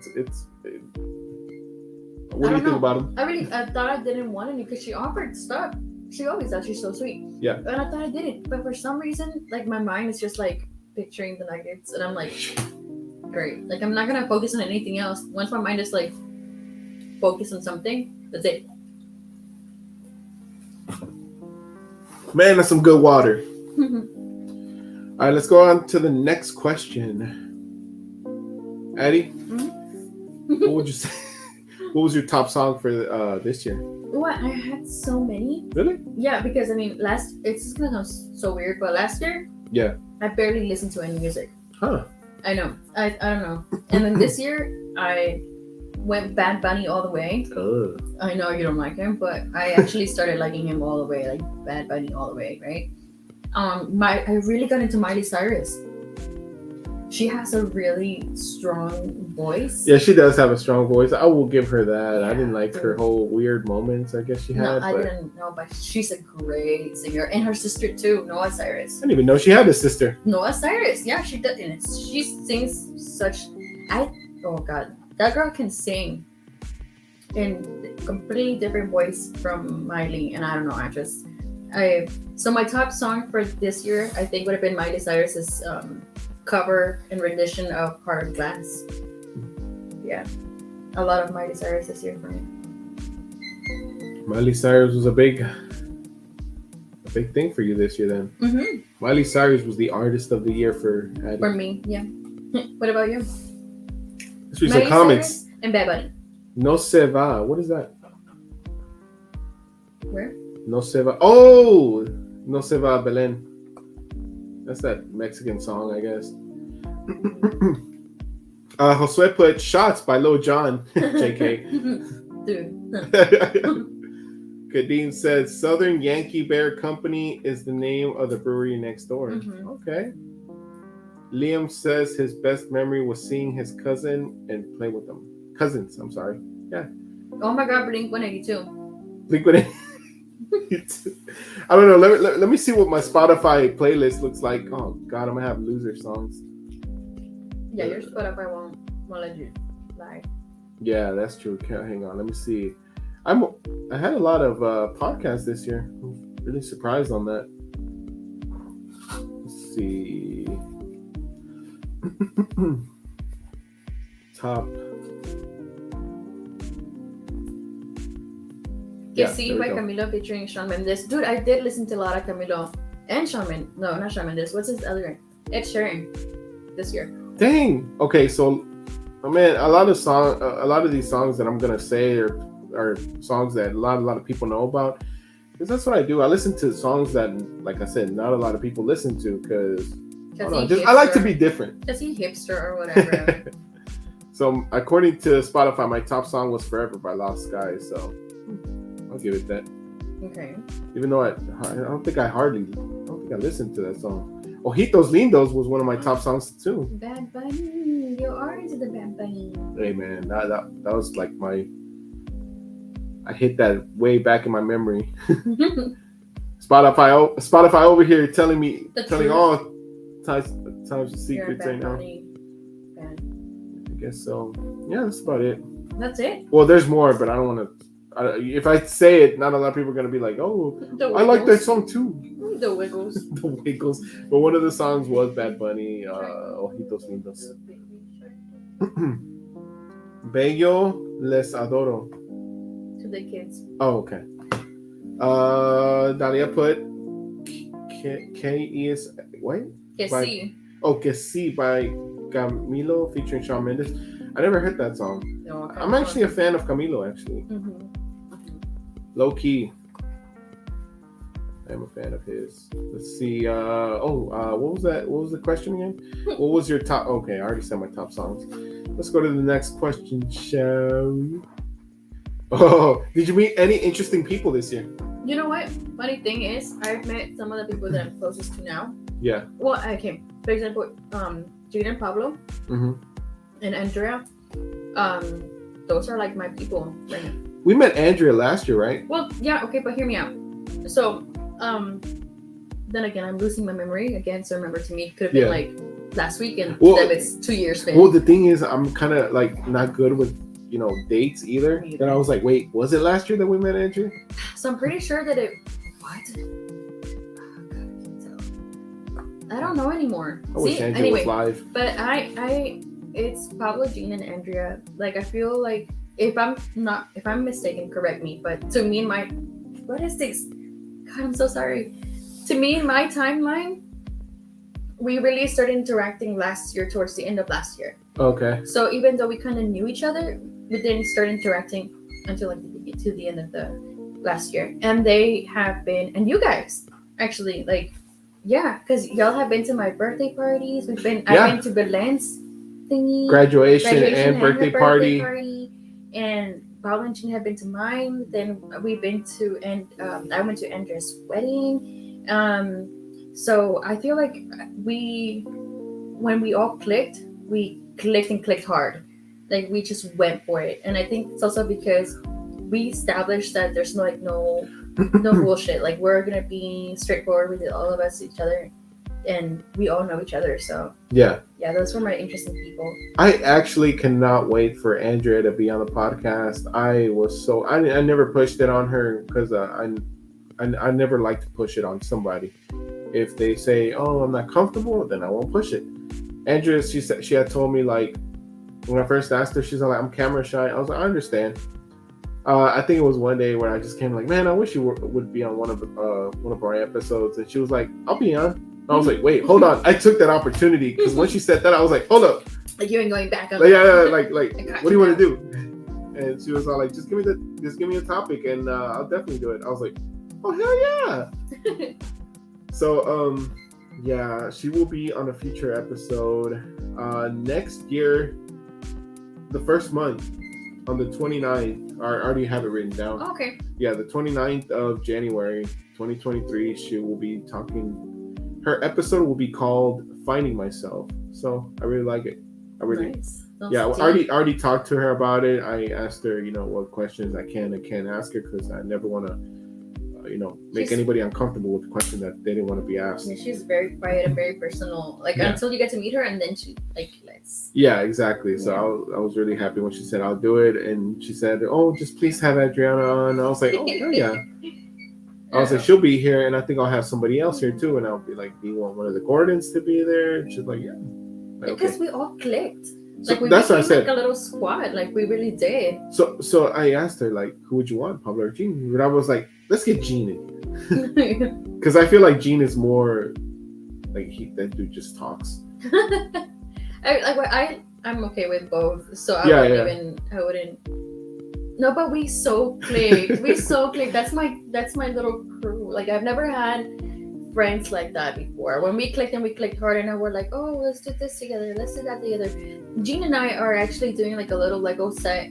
What do you don't think know. about him? I thought I didn't want any because she offered stuff. She always does. She's so sweet. Yeah. And I thought I did it, but for some reason, like my mind is just like picturing the nuggets, and I'm like, great. Like I'm not gonna focus on anything else. Once my mind is like focused on something, that's it. Man, that's some good water. All right, let's go on to the next question. Addie, what would you say? What was your top song for this year? What? I had so many. Really? Yeah, because I mean, it's just gonna sound so weird, but last year, Yeah. I barely listened to any music. Huh. I know. I don't know. And then this year, I went Bad Bunny all the way. I know you don't like him, but I actually started liking him all the way, like Bad Bunny all the way, right? I really got into Miley Cyrus. She has a really strong voice. Yeah, she does have a strong voice. I will give her that. I didn't like her whole weird moments, I guess she had. No, I but didn't know, but she's a great singer. And her sister too, Noah Cyrus. I didn't even know she had a sister. Noah Cyrus, yeah, she does. And she sings such. Oh God, that girl can sing. In a completely different voice from Miley, and I don't know. So my top song for this year, I think, would have been Miley Cyrus's cover and rendition of Heart of Glass. Yeah, a lot of Miley Cyrus this year for me. Miley Cyrus was a big thing for you this year then. Mm-hmm. Miley Cyrus was the artist of the year for Addie. For me, yeah. What about you? Let's read some comments. Cyrus and Bad Bunny. No se va. What is that? Where? No se va. Oh! No se va Belén. That's that Mexican song, I guess. Josue put Shots by Lil Jon. JK. Dude. Kadeem says Southern Yankee Bear Company is the name of the brewery next door. Mhm. Okay. Liam says his best memory was seeing his cousin and play with them. Cousins, I'm sorry. Oh my God, Blink-182. Liquid. I don't know. Let me see what my Spotify playlist looks like. Oh God, I'm gonna have loser songs. Yeah, your Spotify won't let you lie. Yeah, that's true. Hang on. Let me see. I had a lot of podcasts this year. I'm really surprised on that. Let's see. Top. Que Yeah, sí, there we by go. Camilo featuring Shawn Mendes. Dude, I did listen to a lot of Camilo and Shawn Mendes. No, not Shawn Mendes. What's his other name? Ed Sheeran this year. Dang. Okay, so, man, a lot of these songs that I'm gonna say are songs that a lot of people know about. Because that's what I do. I listen to songs that, like I said, not a lot of people listen to. Because I like to be different. Does he hipster or whatever? So according to Spotify, my top song was "Forever" by Lost Skies. So I'll give it that. Okay. Even though I don't think I listened to that song. Ojitos Lindos was one of my top songs too. Bad Bunny. You are into the Bad Bunny. Hey man, that was like I hit that way back in my memory. Spotify over here telling all types of secrets right now. I guess so. Yeah, that's about it. That's it. Well, there's more, but I don't want to. If I say it, not a lot of people are gonna be like, "Oh, I like that song too." The Wiggles. The Wiggles. But one of the songs was Bad Bunny, Ojitos Lindos. Bello les adoro. To the kids. Oh, okay. Dalia put K-E-S, what? Que By- sí. Oh, Que Si by Camilo featuring Shawn Mendes. I never heard that song. No, okay. I'm actually a fan of Camilo, actually. Mhm. Low key. I'm a fan of his. Let's see. What was that? What was the question again? What was your top? Okay, I already said my top songs. Let's go to the next question, shall we? Oh, did you meet any interesting people this year? You know what? Funny thing is, I've met some of the people that I'm closest to now. Yeah. Well, okay. For example, Jaden Pablo Mm-hmm. and Andrea. Those are like my people right now. We met Andrea last year, right? Well, yeah, okay, but hear me out. So, then again, I'm losing my memory again. So remember, to me, it could have been Yeah. like last week, and Well- then it's 2 years. Well, the thing is, I'm kind of like not good with dates either. Me either. Then I was like, wait, was it last year that we met Andrew? So I'm pretty sure that it. What? I don't know anymore. I wish Andrew anyway, was live. but it's Pablo, Jean, and Andrea. Like, I feel like if I'm mistaken, correct me. But to me, what is this? God, I'm so sorry. To me, in my timeline, we really started interacting last year, towards the end of last year. Okay. So even though we kind of knew each other, we didn't start interacting until like to the end of the last year. And they have been, and you guys actually, like, yeah, because y'all have been to my birthday parties. I've been to Belen's thingy, Graduation and birthday her party. And Paul and Jean have been to mine. Then we've been to, and I went to Andrea's wedding. So I feel like when we all clicked, we clicked hard. Like, we just went for it. And I think it's also because we established that there's no bullshit. Like, we're gonna be straightforward with all of us, each other, and we all know each other. So yeah, those were my interesting people. I actually cannot wait for Andrea to be on the podcast. I never pushed it on her because I never like to push it on somebody. If they say, oh, I'm not comfortable, then I won't push it. Andrea, she had told me, like, when I first asked her, she's like, I'm camera shy. I was like, I understand. I think it was one day where I just came like, man, I wish you would be on one of our episodes. And she was like, I'll be on. And I was like, wait, hold on. I took that opportunity because when she said that, I was like, hold up. Like, you ain't going back. Like, like what do you want to do? And she was all like, just give me a topic and I'll definitely do it. I was like, oh, hell yeah. So, yeah, she will be on a future episode next year, the first month, on the 29th. I already have it written down. Oh, okay. Yeah, the 29th of January, 2023, she will be talking. Her episode will be called Finding Myself. So I really like it. Nice. Yeah, I already talked to her about it. I asked her, what questions I can and can't ask her because I never want to make anybody uncomfortable with a question that they didn't want to be asked. Yeah, she's very quiet and very personal. Like, until you get to meet her, and then she, like, let's. Yeah, exactly. So I was really happy when she said I'll do it, and she said, "Oh, just please have Adriana on." I was like, "Oh, yeah." I was like, "She'll be here, and I think I'll have somebody else here too." And I'll be like, "Do you want one of the Gordons to be there?" And she's like, "Yeah." Like, because okay. we all clicked. So Like, we that's became what I said. like a little squad. Like, we really did. So I asked her, like, who would you want, Pablo or Jean? And I was like, let's get Jean in. Because I feel like Jean is more like that dude just talks. I'm okay with both. So I wouldn't. No, but we so clicked. That's my little crew. Like, I've never had friends like that before. When we clicked hard, and we're like, oh, let's do this together, let's do that together. Jean and I are actually doing like a little Lego set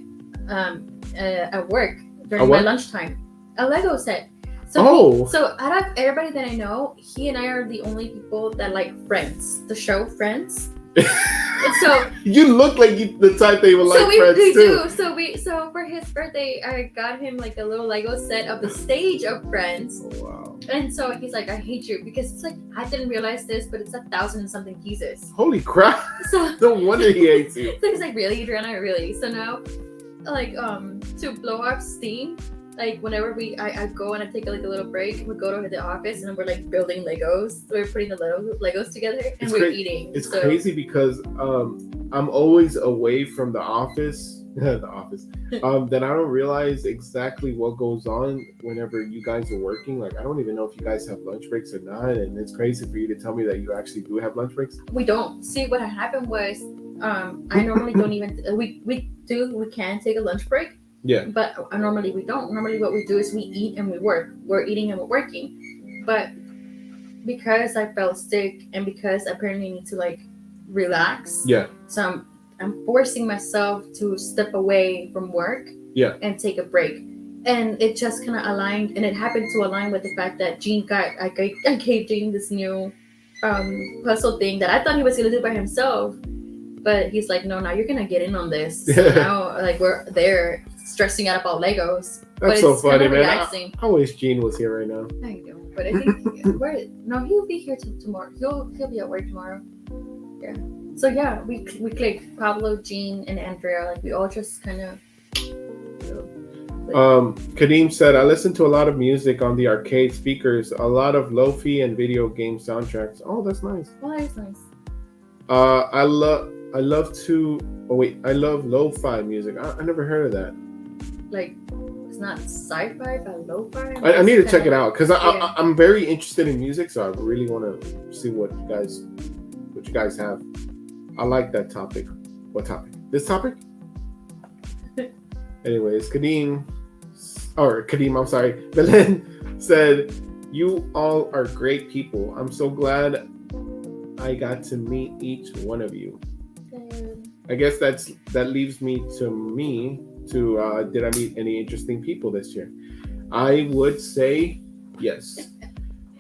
at work during my lunchtime. A Lego set. So out of everybody that I know, he and I are the only people that like Friends, the show Friends. And so you look like the type they would like Friends too. So for his birthday, I got him like a little Lego set of the stage of Friends. Oh, wow. And so he's like, I hate you, because it's like, I didn't realize this, but it's 1,000 and something pieces. Holy crap! So no wonder he hates you. So he's like, really, Adriana, really? So now, like, to blow off steam, like, whenever I go and I take like a little break, we go to the office and we're like building Legos. We're putting the Legos together and we're eating. It's crazy because I'm always away from the office. Then I don't realize exactly what goes on whenever you guys are working. Like, I don't even know if you guys have lunch breaks or not. And it's crazy for you to tell me that you actually do have lunch breaks. We don't. See, what happened was, I normally don't even. We can take a lunch break. Yeah. But normally we don't. Normally what we do is we eat and we work. We're eating and we're working. But because I fell sick and because I apparently need to like relax. Yeah. So I'm forcing myself to step away from work. Yeah. And take a break. And it just kind of aligned, and it happened to align with the fact that I gave Jean this new puzzle thing that I thought he was gonna do by himself. But he's like, no, now you're gonna get in on this. So now, like, we're there stressing out about Legos. That's so funny, man. Relaxing. I wish Jean was here right now. I know, but I think he'll be here tomorrow. He'll be at work tomorrow. Yeah. So yeah, we clicked. Pablo, Jean, and Andrea. Like, we all just kind of Kadeem said, I listen to a lot of music on the arcade speakers, a lot of lo-fi and video game soundtracks. Oh, that's nice. Oh, that is nice. I love lo-fi music. I never heard of that. Like, it's not sci-fi, but lo-fi. I need to check it out because Yeah. I'm very interested in music, so I really want to see what you guys have. I like that topic. What topic? This topic? Anyways, Kadeem, I'm sorry, Belen said, you all are great people. I'm so glad I got to meet each one of you. I guess that leaves me to did I meet any interesting people this year? I would say yes.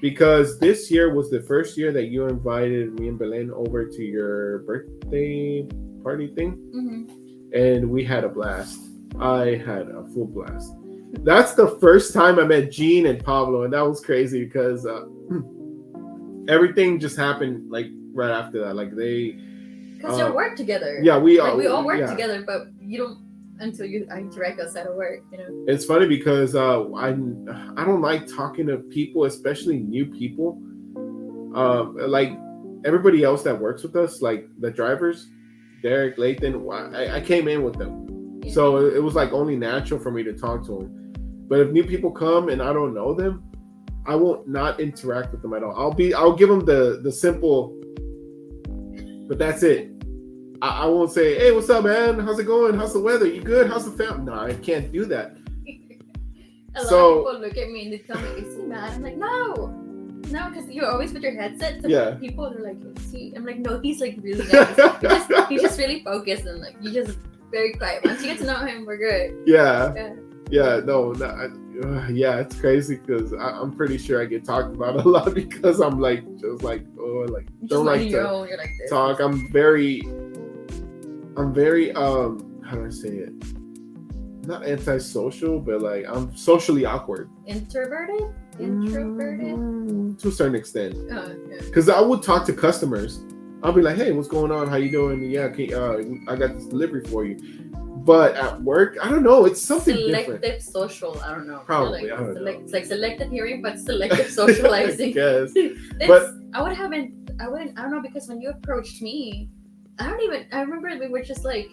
Because this year was the first year that you invited me and Belen over to your birthday party thing. Mm-hmm. And we had a blast. I had a full blast. That's the first time I met Jean and Pablo, and that was crazy because everything just happened like right after that. Like they, Because you work together. Yeah, we all work together, but you don't until you interact outside of work. You know. It's funny because I don't like talking to people, especially new people. Like everybody else that works with us, like the drivers, Derek, Lathan. I came in with them. Yeah. So it was like only natural for me to talk to them. But if new people come and I don't know them, I won't not interact with them at all. I'll give them the simple, but that's it. I won't say, hey, what's up, man? How's it going? How's the weather? You good? How's the family? No, I can't do that. A lot of people look at me and they tell me, is he mad? I'm like, no, because you always put your headset. So Yeah. people are like, is he? I'm like, no, he's like really nice. He's just really focused and like, you just very quiet. Once you get to know him, we're good. Yeah. Yeah, it's crazy because I'm pretty sure I get talked about a lot because I'm like, just like, oh, like, don't like to you're like this. talk. I'm very, how do I say it? Not antisocial, but like, I'm socially awkward. Introverted? To a certain extent. Yeah. Because I would talk to customers. I'll be like, hey, what's going on? How you doing? Yeah, I got this delivery for you. But at work, I don't know. It's something selective different. social. I don't know. Probably. Like, I don't know. It's like selective hearing, but selective socializing. Yes. But I don't know, because when you approached me, I remember we were just like,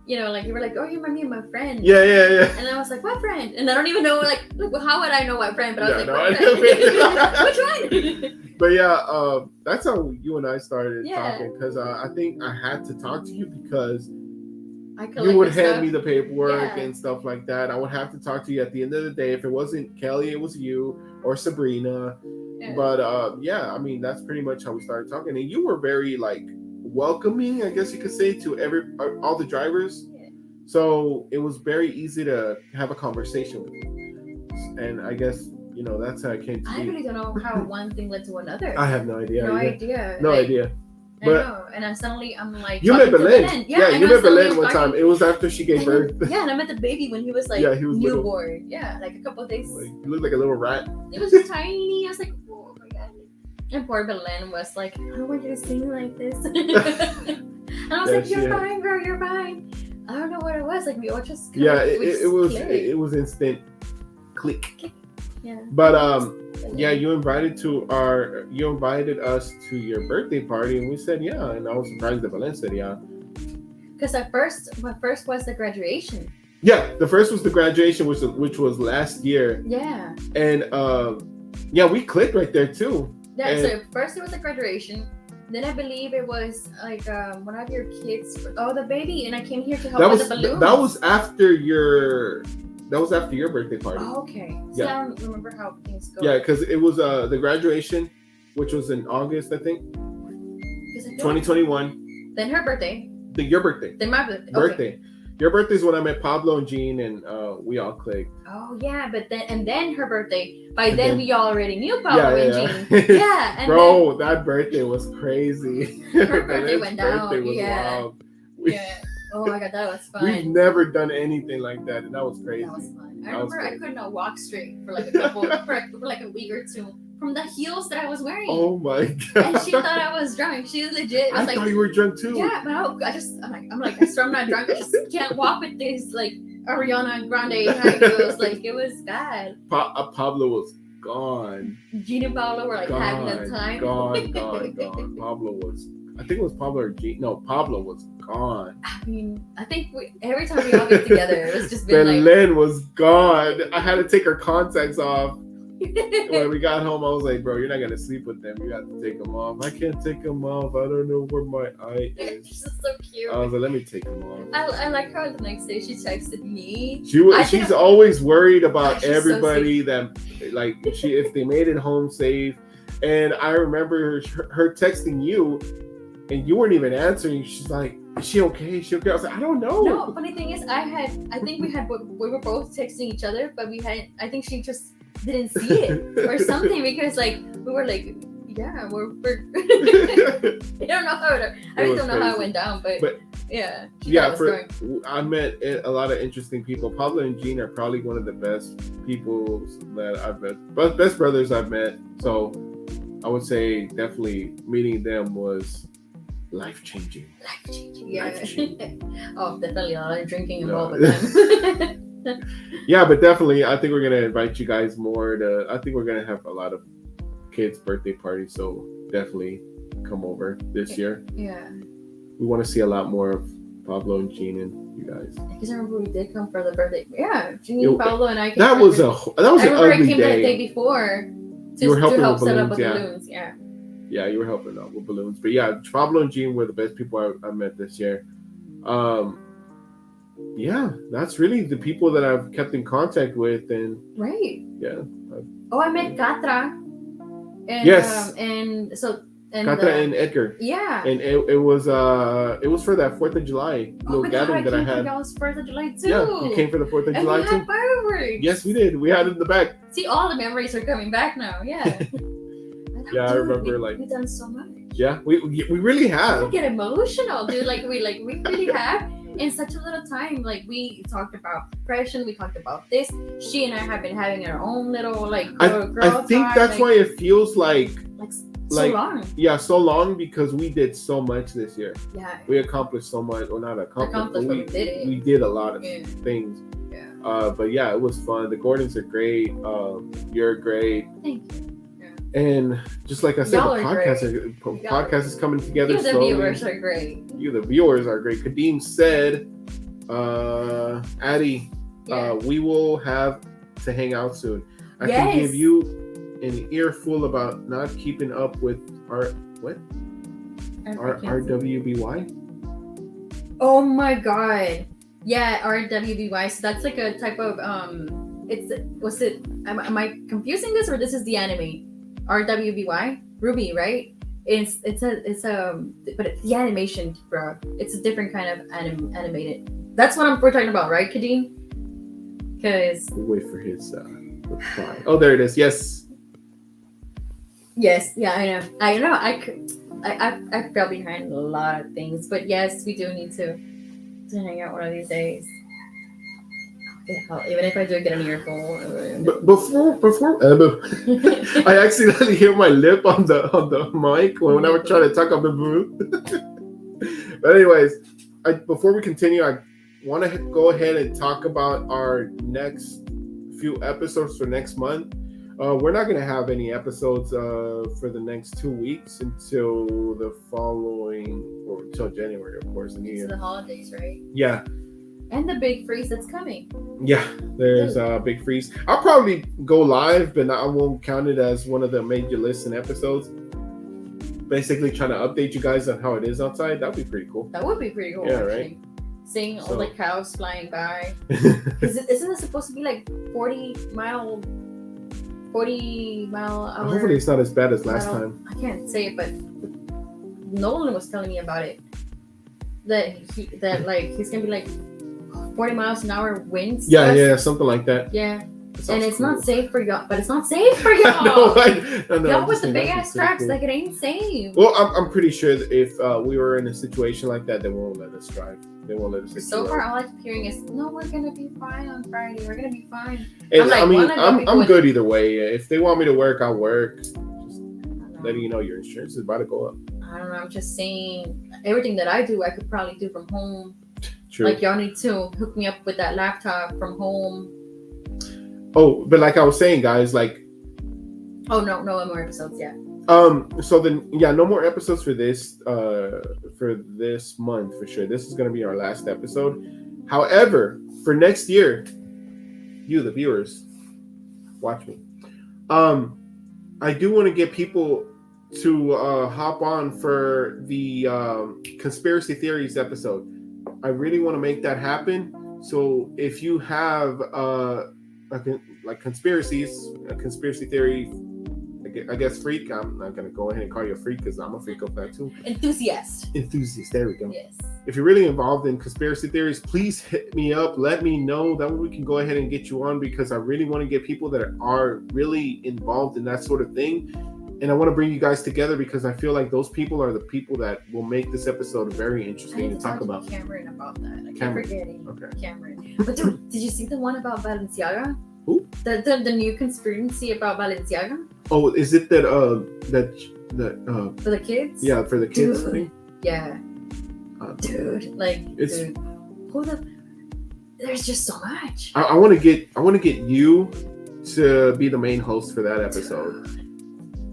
you know, like you were like, oh, you remind me of my friend. Yeah. And I was like, what friend? And I don't even know, like how would I know what friend? But I was Yeah, like, no, what friend? Which one? But yeah, that's how you and I started talking, because I think I had to talk to you because you would hand me the paperwork and stuff like that. I would have to talk to you at the end of the day. If it wasn't Kelly, it was you or Sabrina. Yeah. But I mean, that's pretty much how we started talking. And you were very like welcoming, I guess you could say, to all the drivers. Yeah. So it was very easy to have a conversation with you. And I guess, you know, that's how I came to I really don't know how one thing led to another. I have no idea. No idea. But I know, and then suddenly I'm like, you met Belen. Yeah, you met Belen one time. It was after she gave birth. Yeah, and I met the baby when he was like he was newborn. Little. Yeah, like a couple of days. Like, he looked like a little rat. It was tiny. I was like, oh my god. And poor Belen was like, I don't want you to sing like this. And I was like, you're fine, girl, you're fine. I don't know what it was. Like we all just it was instant click. Yeah. But you invited us to your birthday party, and we said yeah, and I was surprised that Belen said yeah. Because first was the graduation. Yeah, the first was the graduation, which was last year. Yeah. And we clicked right there too. Yeah. And so first it was the graduation. Then I believe it was like one of your kids. Oh, the baby, and I came here to help with the balloons. That was after your birthday party. Oh, okay. So I don't remember how things go. Yeah, because it was the graduation, which was in August, I think. 2021. Then her birthday. Your birthday. Then my birthday. Okay. Your birthday is when I met Pablo and Jean, and we all clicked. Oh yeah, but then her birthday. By then we already knew Pablo and Jean. Yeah. And bro, that birthday was crazy. Her birthday went down. Birthday was wild. Oh my god, that was fun. We've never done anything like that, and that was crazy. That was fun. I remember I could not walk straight for like a couple for like a week or two from the heels that I was wearing. Oh my And god! she thought I was drunk. She was legit. I was like, thought you were drunk too. yeah, but I'm like, I swear I'm not drunk. I just can't walk with this like Ariana Grande high heels. Like it was bad. Pablo was gone. Gina and Paolo were like having the time. Gone. Pablo was. I think it was Pablo or G. No, Pablo was gone. I mean, I think every time we all get together, it was just been like. Belen was gone. I had to take her contacts off. When we got home, I was like, bro, you're not gonna sleep with them. You have to take them off. I can't take them off. I don't know where my eye is. She's so cute. I was like, let me take them off. I like how the next day she texted me. She's always worried about She's so everybody that, like, if they made it home safe. And I remember her texting you, and you weren't even answering. She's like, is she okay? Is she okay? I was like, I don't know. No, funny thing is, I think we were both texting each other, but I think she just didn't see it or something because like we were like, yeah, we're I don't know how it went down, but yeah. I met a lot of interesting people. Pablo and Gene are probably one of the best people that I've met, best brothers I've met. So I would say definitely meeting them was life-changing. Yeah. Oh, definitely a lot of drinking involved No. with them. Yeah, but definitely, I think we're gonna invite you guys more. I think we're gonna have a lot of kids' birthday parties, so definitely come over this year. Yeah. We want to see a lot more of Pablo and Gene and you guys. Because I remember we did come for the birthday. Yeah, Gene, Pablo, and I. Came That was an I remember ugly I came day. the day before You were helping to help with set up balloons, with yeah. balloons. Yeah. Yeah, you were helping out with balloons. But yeah, Pablo and Gene were the best people I met this year. Yeah, that's really the people that I've kept in contact with, and Right. yeah. Oh, I met Katra. And, Yes. And so. And Katra and Edgar. Yeah. And it was for that 4th of July little gathering that I had. That was 4th of July too. Yeah, you came for the 4th of And July we too. had fireworks. Yes, we did. We had it in the back. See, all the memories are coming back now. Yeah. Yeah, I remember, like- we've done so much. Yeah, we really I have. get emotional, dude. We really have in such a little time. Like we talked about depression, we talked about this. She and I have been having our own little like girl I think talk, that's like, why it feels like so long. Yeah, so long because we did so much this year. Yeah. We accomplished so much. Well, not accomplished, but but we did it. we did a lot of Yeah. things. Yeah. But yeah, it was fun. The Gordons are great. You're great. Thank you. And just like I said, Y'all the are podcast is coming together You, the slowly. viewers are great. You, the viewers, are great. Kadeem said, Addie, Yeah. we will have to hang out soon. I Yes. can give you an earful about not keeping up with our RWBY. Oh my god. Yeah, RWBY. So that's like a type of am I confusing this or this is the anime? RWBY? Ruby, right? But it's the animation, bro. It's a different kind of animated. That's what we're talking about, right, Kadeem? Because We'll wait for his reply. Oh, there it is. Yes. yes, yeah, I know. I fell behind a lot of things, but yes, we do need to hang out one of these days. Even if I do get an earful. But before I accidentally hit my lip on the mic whenever I try to talk up the booth. But anyways, before we continue, I want to go ahead and talk about our next few episodes for next month. We're not going to have any episodes for the next 2 weeks until the following, or until January, of course, the New It's Year. the holidays, right? Yeah. And the big freeze that's coming. Yeah, there's a big freeze. I'll probably go live, but I won't count it as one of the major listen episodes. Basically trying to update you guys on how it is outside. That'd be pretty cool. That would be pretty cool, Yeah, actually. Seeing all the cows flying by. Right? Isn't it supposed to be like 40 mile hour? Hopefully it's not as bad as last time. I can't say it, but Nolan was telling me about it. That he's gonna be like 40 miles an hour winds. Yeah, something like that. Yeah. And it's not safe for y'all, but it's not safe for y'all. No, Y'all I'm with just the saying, big that's ass pretty tracks, cool. like it ain't safe. Well, I'm pretty sure that if we were in a situation like that, they won't let us drive. They won't let us. So far, all I keep hearing is, "No, we're gonna be fine on Friday. We're gonna be fine." And, I'm like, I mean, wanna go I'm with- good either way. If they want me to work, I'll work. Just letting you know your insurance is about to go up. I don't know. I'm just saying, everything that I do, I could probably do from home. True. Like y'all need to hook me up with that laptop from home. Oh, but like I was saying, guys, like, Oh no more episodes yet. so then, yeah, no more episodes for this month for sure. This is gonna be our last episode. However, for next year, you, the viewers, watch me. I do want to get people to hop on for the conspiracy theories episode. I really want to make that happen. So if you have like conspiracies, a conspiracy theory, I guess freak. I'm not gonna go ahead and call you a freak because I'm a freak of that too. Enthusiast. There we go. Yes. If you're really involved in conspiracy theories, please hit me up. Let me know. That way we can go ahead and get you on, because I really want to get people that are really involved in that sort of thing. And I want to bring you guys together because I feel like those people are the people that will make this episode very I interesting need to talk about. Cameron about that. I keep Cameron. forgetting. Okay. Cameron. But dude, did you see the one about Balenciaga? Who? The new conspiracy about Balenciaga Oh, is it that for the kids? yeah, for the kids Dude. thing? Yeah. Dude, like, It's- dude, who the? There's just so much. I want to get you to be the main host for that episode.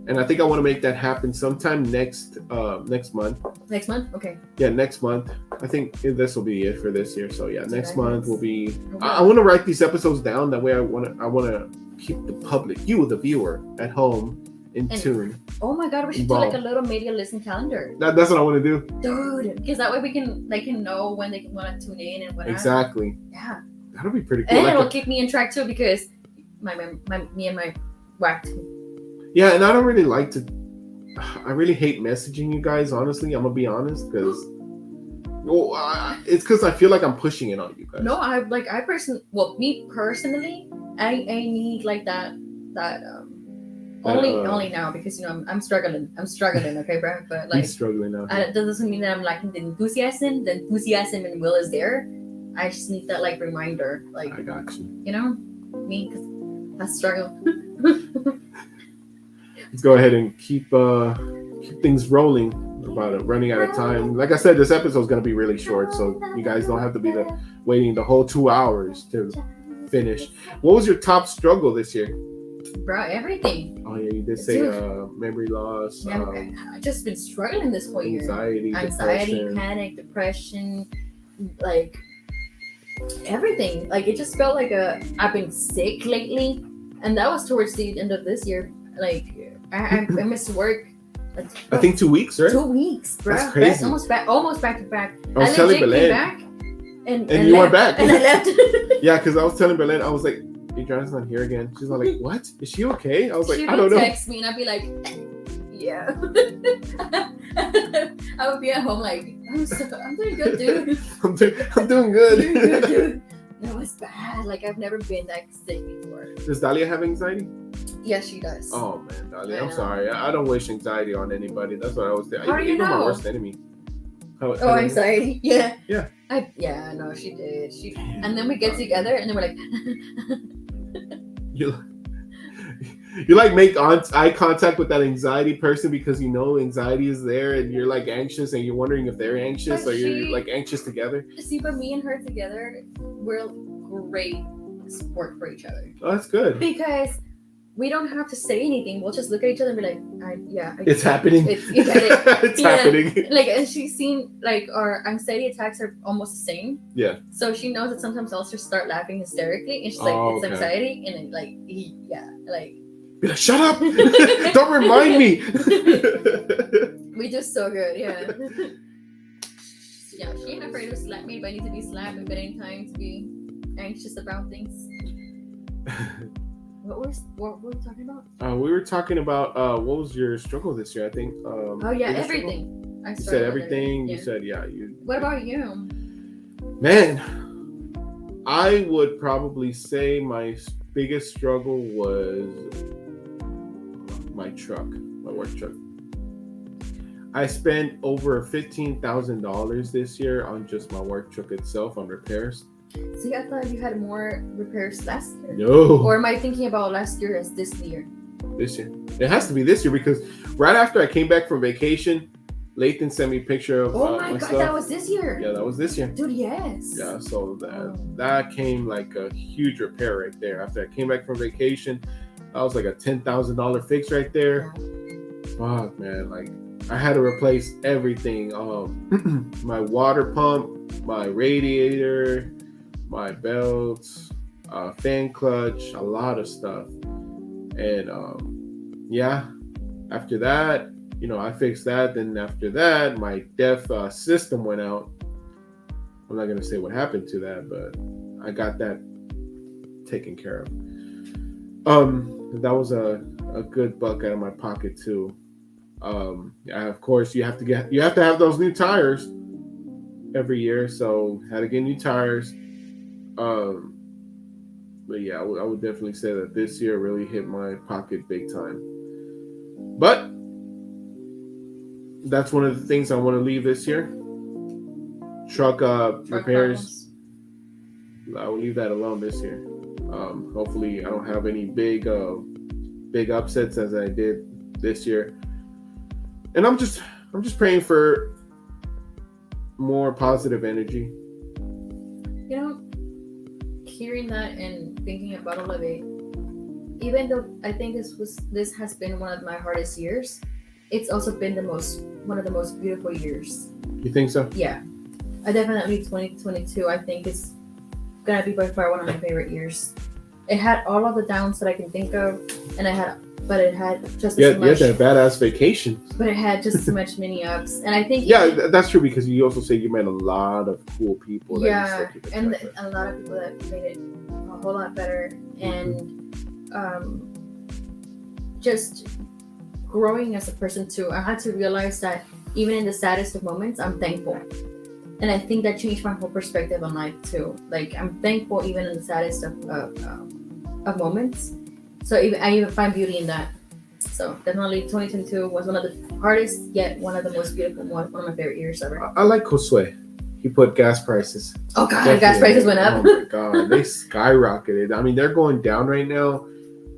And I think I want to make that happen sometime next month. Next month, okay. Yeah, next month. I think this will be it for this year. So yeah, That's next what I month guess. will be. I want to write these episodes down. That way, I want to keep the public, you the viewer at home, in And- tune. Oh my God, we should do like a little media listen calendar, That's what I want to do. dude. Because that way they can know when they want to tune in and whatnot. Exactly. Yeah, That'll be pretty cool. and Like it'll keep me in track too because me and my whacked. yeah, and I don't really like to. I really hate messaging you guys. Honestly, I'm gonna be honest, because it's because I feel like I'm pushing it on you guys. No, me personally, I need like that only now because I'm struggling, okay, bro. But I'm like struggling now. that doesn't mean that I'm lacking the enthusiasm. The enthusiasm and will is there. I just need that like reminder, like I got you. you know, me because I struggle. Let's go ahead and keep things rolling. About running out of time. Like I said, this episode is gonna be really short, so you guys don't have to be waiting the whole 2 hours to finish. What was your top struggle this year? Bro, everything. Oh yeah, you did say memory loss, Yeah, I've just been struggling this whole year. anxiety, depression. Panic, depression, like everything. Like it just felt like I've been sick lately, and that was towards the end of this year. Like I missed work. Like, I think 2 weeks, right? 2 weeks, bro. That's crazy. Almost back to back. I was telling legit Belen. came back, and you went left, back. and I left. Yeah, because I was telling Belen, I was like, Adriana's not here again. She's not like, what? Is she okay? I was like, She I would don't know. text me, and I'd be like, yeah. I would be at home like, I'm doing good, dude. I'm doing I'm doing good. good, dude. That was bad. Like I've never been that sick before. Does Dahlia have anxiety? Yes, she does. Oh man, Dahlia, I'm I know. sorry. I don't wish anxiety on anybody. That's what I was saying. How do you Even my know? worst enemy. How Oh, do you- anxiety. Yeah. Yeah. I know she did. And then we get together, and then we're like, You like make eye contact with that anxiety person because you know anxiety is there and you're like anxious and you're wondering if they're anxious But or you're she- like anxious together. see, but me and her together, we're great support for each other Oh, that's good. because we don't have to say anything. We'll just look at each other and be like, It's happening. You get it. It's Yeah. happening. Like, and she's seen like our anxiety attacks are almost the same. Yeah. So she knows that sometimes I'll just start laughing hysterically, and she's Oh, like, "It's okay. anxiety," and then like, like Be like, shut up! Don't remind me. we just so good, yeah. Yeah, she ain't afraid to slap me if I need to be slapped. If it ain't time to be anxious about things. What were we talking about? We were talking about what was your struggle this year? I think. Oh yeah, biggest struggle? everything. I You started said with everything. Yeah. You said you. What about you? Man, I would probably say my biggest struggle was my truck, my work truck. I spent over $15,000 this year on just my work truck itself on repairs. See, I thought you had more repairs last year. No, Or am I thinking about last year as this year? this year. It has to be this year because right after I came back from vacation, Lathan sent me a picture of Oh my my god, stuff. that was this year. Yeah, that was this year. Dude, yes. Yeah, so that came like a huge repair right there. After I came back from vacation, that was like a $10,000 fix right there. Fuck, man, like I had to replace everything. My water pump, my radiator, my belts, fan clutch, a lot of stuff. And yeah, after that, you know, I fixed that. Then after that, my DEF system went out. I'm not gonna say what happened to that, but I got that taken care of. That was a good buck out of my pocket too. Of course, you have to have those new tires every year, so had to get new tires. But yeah, I would definitely say that this year really hit my pocket big time. But that's one of the things I want to leave this year. Truck repairs. I will leave that alone this year. Hopefully, I don't have any big upsets as I did this year. And I'm just praying for more positive energy. You know, hearing that and thinking about all of it, even though I think this has been one of my hardest years, it's also been one of the most beautiful years. You think so? Yeah, I definitely 2022. I think it's gonna be by far one of my favorite years. It had all of the downs that I can think of, and it had just Yeah, as much. you had that badass vacation. But it had just as much many ups, and I think That's true because you also say you met a lot of cool people. That you still keep in and touch with. a lot of people that made it a whole lot better, and just growing as a person too. I had to realize that even in the saddest of moments, I'm thankful, and I think that changed my whole perspective on life too. Like I'm thankful even in the saddest of moments. So I even find beauty in that. So definitely 2022 was one of the hardest, yet one of the most beautiful, one of my favorite years ever. I like Josue. He put gas prices. Oh God, Definitely. gas prices went up. Oh my God, they skyrocketed. I mean, they're going down right now,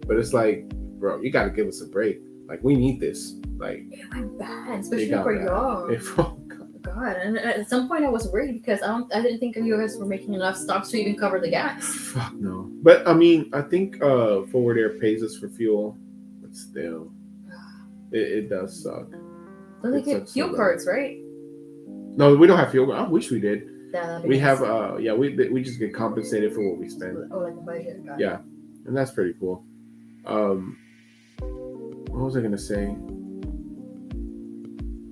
but it's like, bro, you got to give us a break. Like, we need this. Like, It went bad, especially got for bad. y'all. Oh God, and at some point I was worried because I didn't think you guys were making enough stops to even cover the gas. fuck no. But I mean, I think Forward Air pays us for fuel, but still, it does suck. Don't they It get sucks fuel so bad. cards, right? No, we don't have fuel. I wish we did. Yeah, that'd be We nice. have we just get compensated for what we spend. Oh, like a budget. Got it. Yeah, and that's pretty cool. What was I gonna say?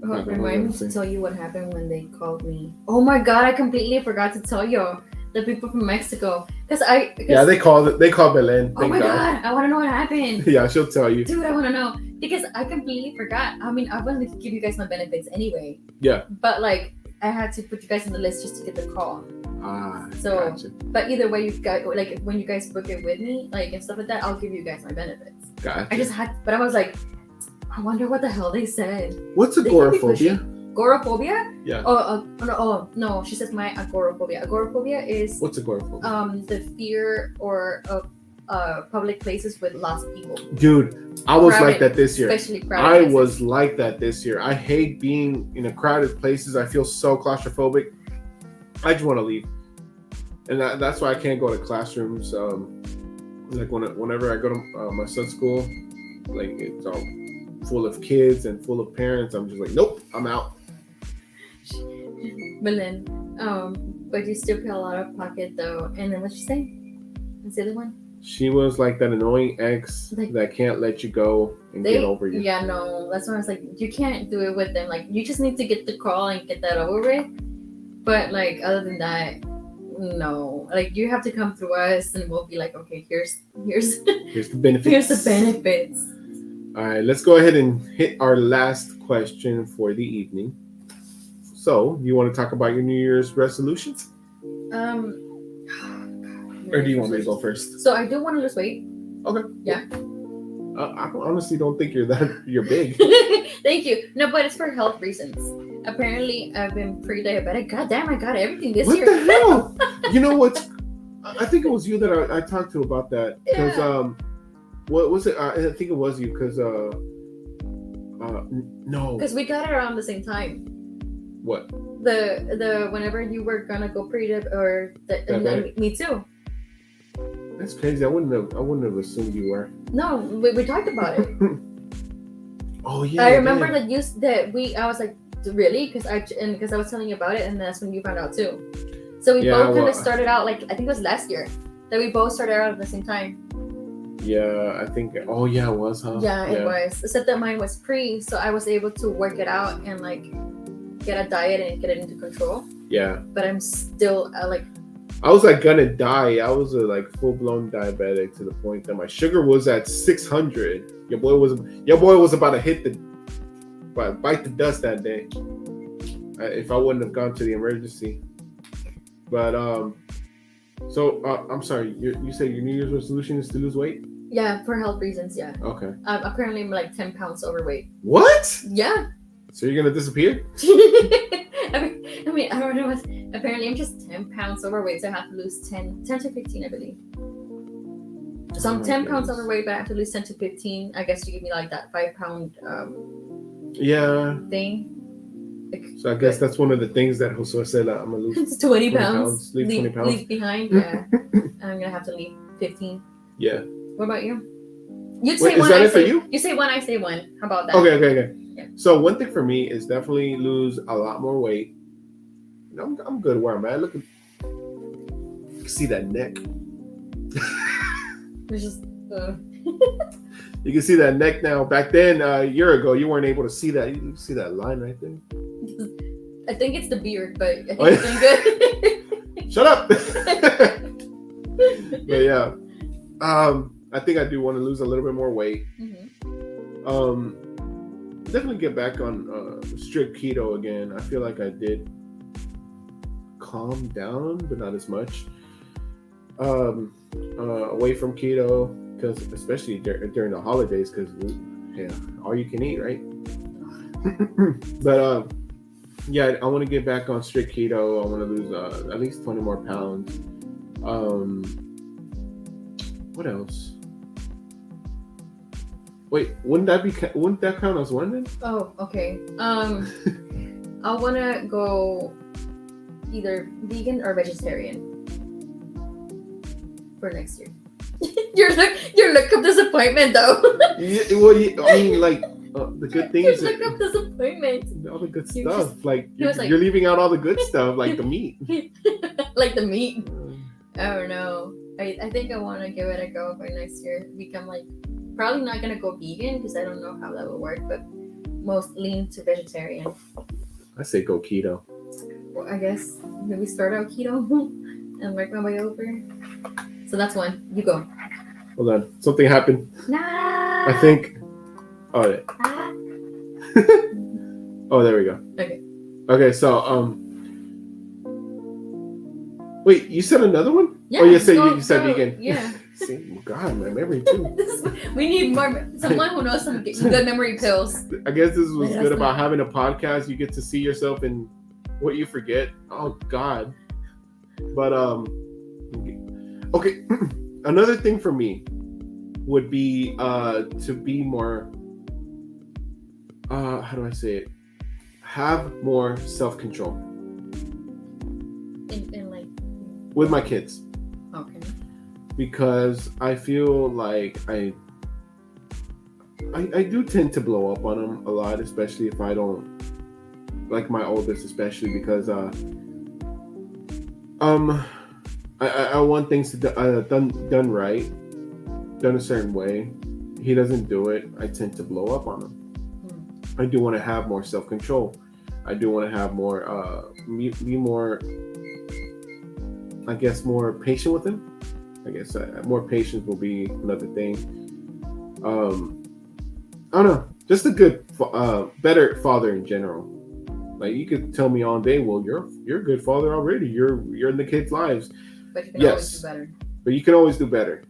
Oh, Okay, remind me let's to see. tell you what happened when they called me. Oh my God, I completely forgot to tell you. The people from Mexico. Yeah, they called Belen. Oh Thank my God. God, I want to know what happened. Yeah, she'll tell you. Dude, I want to know. Because I completely forgot. I mean, I wanted to give you guys my benefits anyway. Yeah. But like, I had to put you guys on the list just to get the call. Ah, So- gotcha. But either way, you guys, like when you guys book it with me, like and stuff like that, I'll give you guys my benefits. Gotcha. I just had, but I was like, I wonder what the hell they said. What's They can be agoraphobia? Agoraphobia? Yeah. No, she says my agoraphobia. Agoraphobia is What's agoraphobia? the fear of public places with lots of people, Dude, I was crowded, like that this year. especially crowded I places. was like that this year. I hate being in a crowded places. I feel so claustrophobic. I just want to leave, and that's why I can't go to classrooms. Like whenever I go to my son's school, like it's all full of kids and full of parents. I'm just like, nope, I'm out. But then, but you still pay a lot of pocket though. And then what'd she say? What's the other one? She was like that annoying ex Like- that can't let you go and get over you. Yeah, no, that's why I was like, you can't do it with them. Like, you just need to get the call and get that over with. But like, other than that, no. Like, you have to come through us, and we'll be like, okay, here's Here's the benefits. here's the benefits. All right, let's go ahead and hit our last question for the evening. So, you want to talk about your New Year's resolutions? Or do you want me to go first? So I do want to lose weight. Okay. Yeah. I honestly don't think you're big. Thank you. No, but it's for health reasons. Apparently, I've been pre-diabetic. God damn, I got everything this What year. the hell? You know what? I think it was you that I talked to about that. Because Yeah. what was it? I think it was you. Because no. Because we got it around the same time. What? The whenever you were gonna go pre-dib or Diabetic? me too. That's crazy. I wouldn't have assumed you were. No, we talked about it. Oh yeah. I remember man. I was like, really? Because I was telling you about it, and that's when you found out too. So we Yeah, both kind well, of started out like, I think it was last year that we both started out at the same time. Yeah, I think. Oh yeah, it was, huh? Yeah, it was. Except that mine was pre, so I was able to work it out and like get a diet and get it into control. Yeah. But I'm still like. I was like gonna die. I was a like full blown diabetic to the point that my sugar was at 600. Your boy was about to bite the dust that day. If I wouldn't have gone to the emergency. But so I'm sorry. You said your New Year's resolution is to lose weight? Yeah, for health reasons. Yeah. Okay. Apparently, I'm like 10 pounds overweight. What? Yeah. So you're gonna disappear? I mean, I don't know what. Apparently, I'm just 10 pounds overweight, so I have to lose 10 to 15, I believe. So I'm 10 pounds overweight, but I have to lose 10 to 15. I guess you give me like that 5 pound Yeah. thing. Like, So I guess that's one of the things that Josue said. I'm gonna lose. it's 20 20 pounds. pounds. Leave 20 pounds. Leave behind. Yeah. I'm gonna have to leave 15. Yeah. What about you? You'd Wait, say is one. that I it for say, you? You say one. I say one. How about that? Okay. Yeah. So one thing for me is definitely lose a lot more weight. I'm good where I'm at. Look, you can see that neck. It's just. You can see that neck now. Back then, a year ago, you weren't able to see that. You can see that line right there. I think it's the beard, but I think Oh, it's doing good. Shut up. But yeah, I think I do want to lose a little bit more weight. Definitely get back on strict keto again. I feel like I did calm down, but not as much. Away from keto, because especially during the holidays, because all you can eat, right? But yeah, I want to get back on strict keto. I want to lose at least 20 more pounds. What else? Wait, wouldn't that count as one then? Oh, okay. I want to go either vegan or vegetarian for next year. your look of disappointment, though. I mean, like the good things. Your look of disappointment. All the good You're stuff. just- Like he was like- you're leaving out all the good stuff, like the meat. Like the meat. I don't know. I think I want to give it a go for next year. Become like probably not gonna go vegan because I don't know how that will work, but most lean to vegetarian. I say go keto. Well, I guess maybe start out keto and work my way over. So that's one. You go. Hold on, something happened. Nah. I think. Oh, yeah. Ah. Oh, there we go. Okay. Okay, so wait, you said another one? Yeah. Oh, you go- said go- vegan. Yeah. See, God, my memory too. We need more. Someone who knows some good memory pills. I guess this was That's good about not- having a podcast. You get to see yourself in what you forget. Oh God. But okay. Another thing for me would be to be more how do I say it? Have more self-control In like. with my kids. Okay. Because I feel like I do tend to blow up on them a lot, especially if I don't like my oldest, especially because I want things to done right, done a certain way. He doesn't do it. I tend to blow up on him. I do want to have more self-control. I do want to have more be more, I guess, more patient with him. I guess more patience will be another thing. I don't know, just a good, better father in general. Like you could tell me all day, well, you're a good father already. You're in the kids' lives. But you can Yes. always do better. but you can always do better.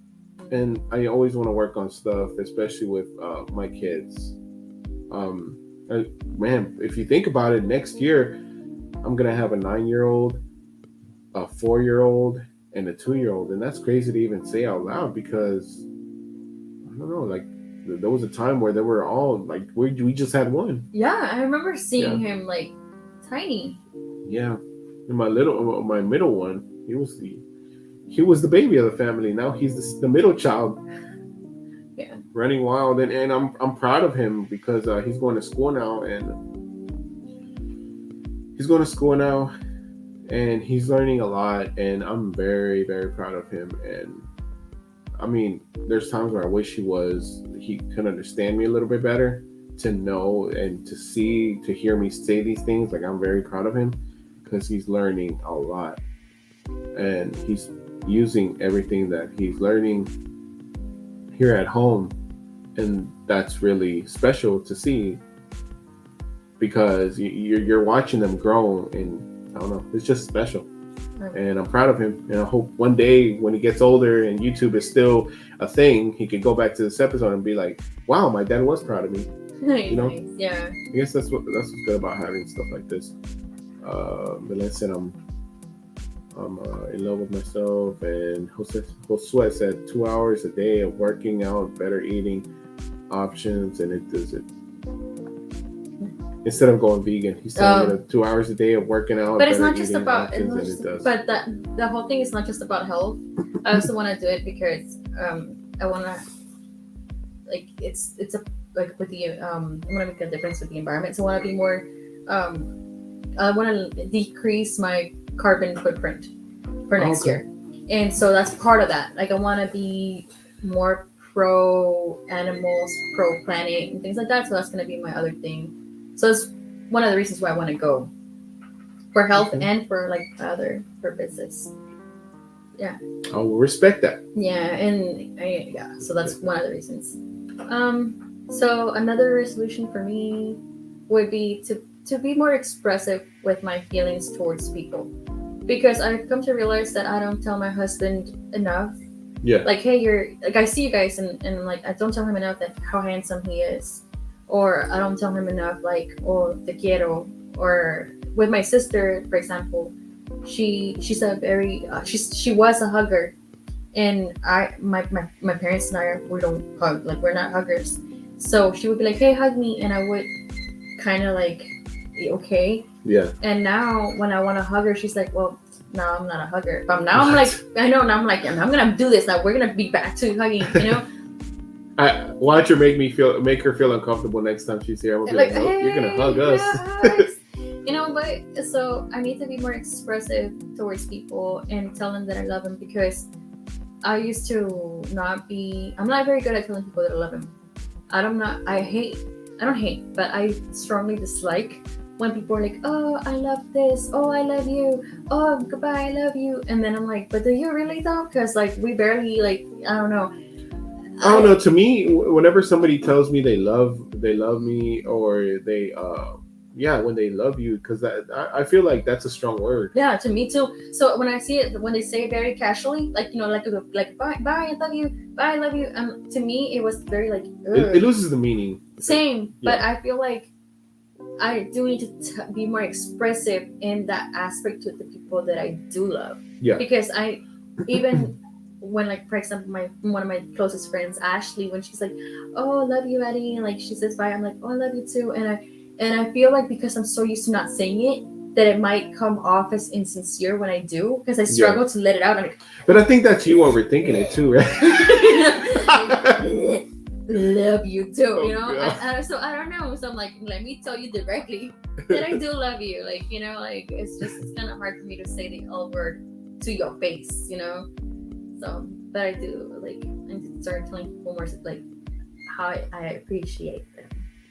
And I always want to work on stuff, especially with my kids. Man, if you think about it, next year I'm gonna have a 9-year-old, a 4-year-old, and a 2-year-old, and that's crazy to even say out loud because I don't know, like there was a time where they were all like we just had one. Yeah, I remember seeing him like tiny. Yeah, and my middle one, he was the baby of the family. Now he's the middle child. Yeah, running wild, and I'm proud of him because he's going to school now, and he's learning a lot, and I'm very, very proud of him. And I mean, there's times where I wish he could understand me a little bit better, to know and to hear me say these things. Like, I'm very proud of him because he's learning a lot, and he's using everything that he's learning here at home, and that's really special to see because you're watching them grow, and I don't know, it's just special. And I'm proud of him, and I hope one day when he gets older and YouTube is still a thing, he could go back to this episode and be like, wow, my dad was proud of me. You know? Nice. Yeah, I guess that's what's good about having stuff like this. But like I said, I'm in love with myself, and Josue said 2 hours a day of working out, better eating options, and it does it. Instead of going vegan, he's telling me 2 hours a day of working out. But it's not just about. But the whole thing is not just about health. I also want to do it because I want to, like, it's a like with the I want to make a difference with the environment. So I want to be more. I want to decrease my carbon footprint for next year, and so that's part of that. Like, I want to be more pro animals, pro planet, and things like that. So that's going to be my other thing. So it's one of the reasons why I want to go, for health and for like other purposes. Yeah. I will respect that. Yeah, and so that's one of the reasons. So another resolution for me would be to be more expressive with my feelings towards people, because I've come to realize that I don't tell my husband enough. Yeah. Like, hey, I see you guys, and like, I don't tell him enough that how handsome he is. Or I don't tell him enough, like, oh, te quiero. Or with my sister, for example, she's a very she was a hugger, and my parents and I, we don't hug, like, we're not huggers. So she would be like, hey, hug me, and I would kind of like, okay. Yeah. And now when I want to hug her, she's like, well, no, I'm not a hugger. But now I'm like, I know, now I'm like, I'm gonna do this. Now we're gonna be back to hugging, you know. Watch her make her feel uncomfortable next time she's here. I'm gonna be like, hey, you're gonna hug us. You know, but so I need to be more expressive towards people and tell them that I love them, because I used to I'm not very good at telling people that I love them. I don't hate, but I strongly dislike when people are like, oh, I love this, oh, I love you, oh, goodbye, I love you. And then I'm like, but do you really though? Because like, we barely, like, I don't know. I don't know. To me, whenever somebody tells me they love me, or they, when they love you, because I feel like that's a strong word. Yeah, to me too. So when I see it, when they say it very casually, like, you know, like bye, I love you, bye, I love you. To me, it was very like, it loses the meaning. Same, yeah. But I feel like I do need to be more expressive in that aspect to the people that I do love. Yeah. Because even when, like, for example, one of my closest friends, Ashley, when she's like, oh, I love you, Eddie, and like she says bye, I'm like, oh, I love you too. And I feel like, because I'm so used to not saying it, that it might come off as insincere when I do, because I struggle to let it out. But I think that's you overthinking it too, right? Love you too, you know. So I don't know. So I'm like, let me tell you directly that I do love you. Like, you know, like, it's kind of hard for me to say the L word to your face, you know. So, but I do, like, I start telling people more, like, how I appreciate them.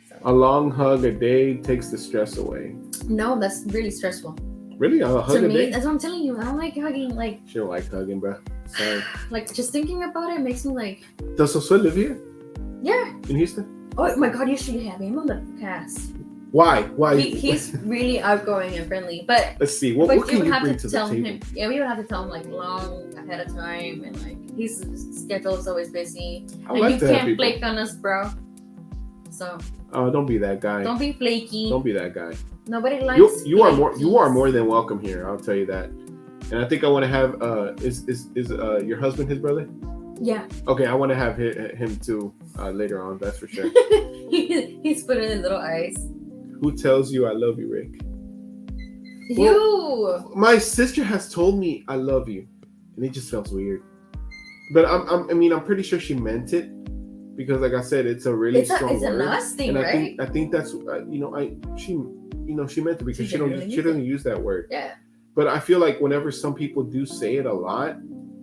So. A long hug a day takes the stress away. No, that's really stressful. Really? A hug to a me, day? that's what I'm telling you. I don't like hugging. Like, she don't like hugging, bro. Sorry. Like, just thinking about it makes me like. Does Josue live here? Yeah. In Houston? Oh my God, you should have him on the cast. Why? He's really outgoing and friendly, but Let's see. What you can would you have bring to to the tell table? him. Yeah, we would have to tell him like long ahead of time, and like his schedule is always busy, I and like you to have can't people. flake on us, bro. So Oh, don't be that guy. don't be flaky. Don't be that guy. Nobody likes. You are more flakies. than welcome here. I'll tell you that. And I think I want to have is your husband his brother? Yeah, Okay, I want to have him too later on. That's for sure. he's putting in little eyes. Who tells you I love you, Rick? You. My sister has told me I love you, and it just feels weird. But I'm pretty sure she meant it because, like I said, it's a really strong It's a word. nice thing, And right? I think that's she meant it because She generally she means doesn't use that word. Yeah, But I feel like whenever some people do say it a lot,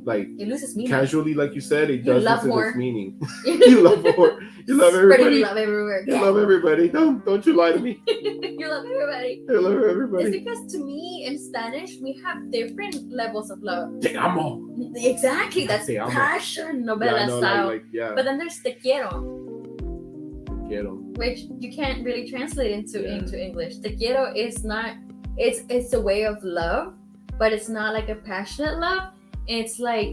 like it loses meaning. casually, like you said, it You does love lose more. its meaning. You love more. You love Spreading everybody. love everywhere. You love everybody. Don't you lie to me. You love everybody. You love It's everybody. because to me in Spanish we have different levels of love. Te amo. Exactly, that's Te amo. passion Yeah, novela I know, style. like yeah. But then there's te quiero, Quiero. which you can't really translate into Yeah. English. Te quiero is not. It's a way of love, but it's not like a passionate love. It's like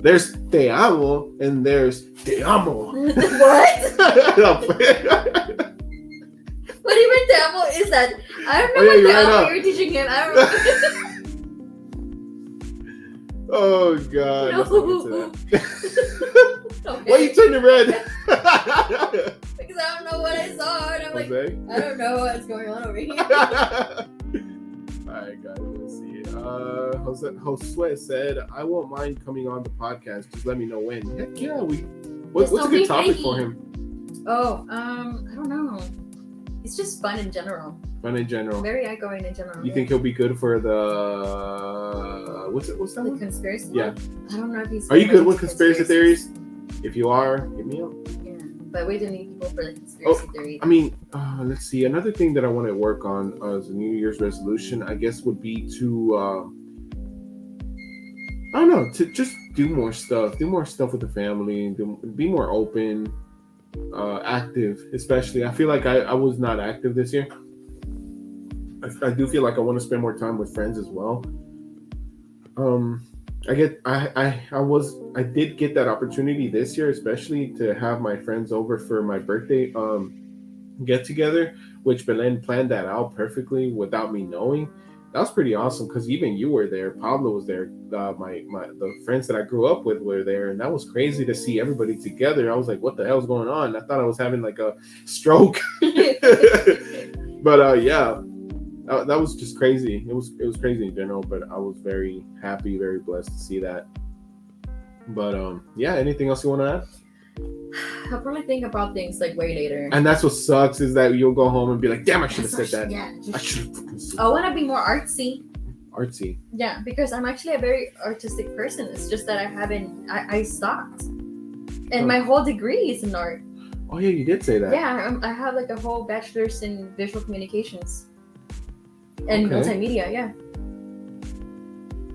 There's te amo and there's te amo. what? What even te amo is that? I don't know Oh, yeah, what you're te right amo up. you're teaching him. I don't Oh God. know. Let's not get to that. Okay. Why are you turning red? Because I don't know what I saw, and I'm like, Jose? I don't know what's going on over here. Alright guys, let's see. Josue said, I won't mind coming on the podcast. Just let me know when. Heck yeah, what's Just a don't be good topic flaky. for him? Oh, I don't know. It's just fun in general. Fun in general. Very outgoing in general. You think he'll be good for the what's that the one? conspiracy? Yeah. I don't know if he's. Are you good into with conspiracy conspiracies. theories? If you are, hit me up. Yeah, but we do need people for the conspiracy theory. I mean, let's see. Another thing that I want to work on as a New Year's resolution, I guess, would be to, I don't know, to just do more stuff with the family, be more open, active, especially. I feel like I was not active this year. I do feel like I want to spend more time with friends as well. I did get that opportunity this year, especially to have my friends over for my birthday get together, which Belen planned that out perfectly without me knowing. That was pretty awesome because even you were there, Pablo was there, the friends that I grew up with were there, and that was crazy to see everybody together. I was like, what the hell's going on? I thought I was having like a stroke. But yeah, that was just crazy. It was crazy in general, but I was very happy, very blessed to see that. But yeah, anything else you want to add? I'll probably think about things like way later. And that's what sucks is that you'll go home and be like, damn, I should have said that. Yeah. I should have said I want to be more artsy. artsy. Yeah, because I'm actually a very artistic person. It's just that I stopped. And my whole degree is in art. Oh yeah, you did say that. Yeah, I have like a whole bachelor's in visual communications and Okay. multimedia. Yeah,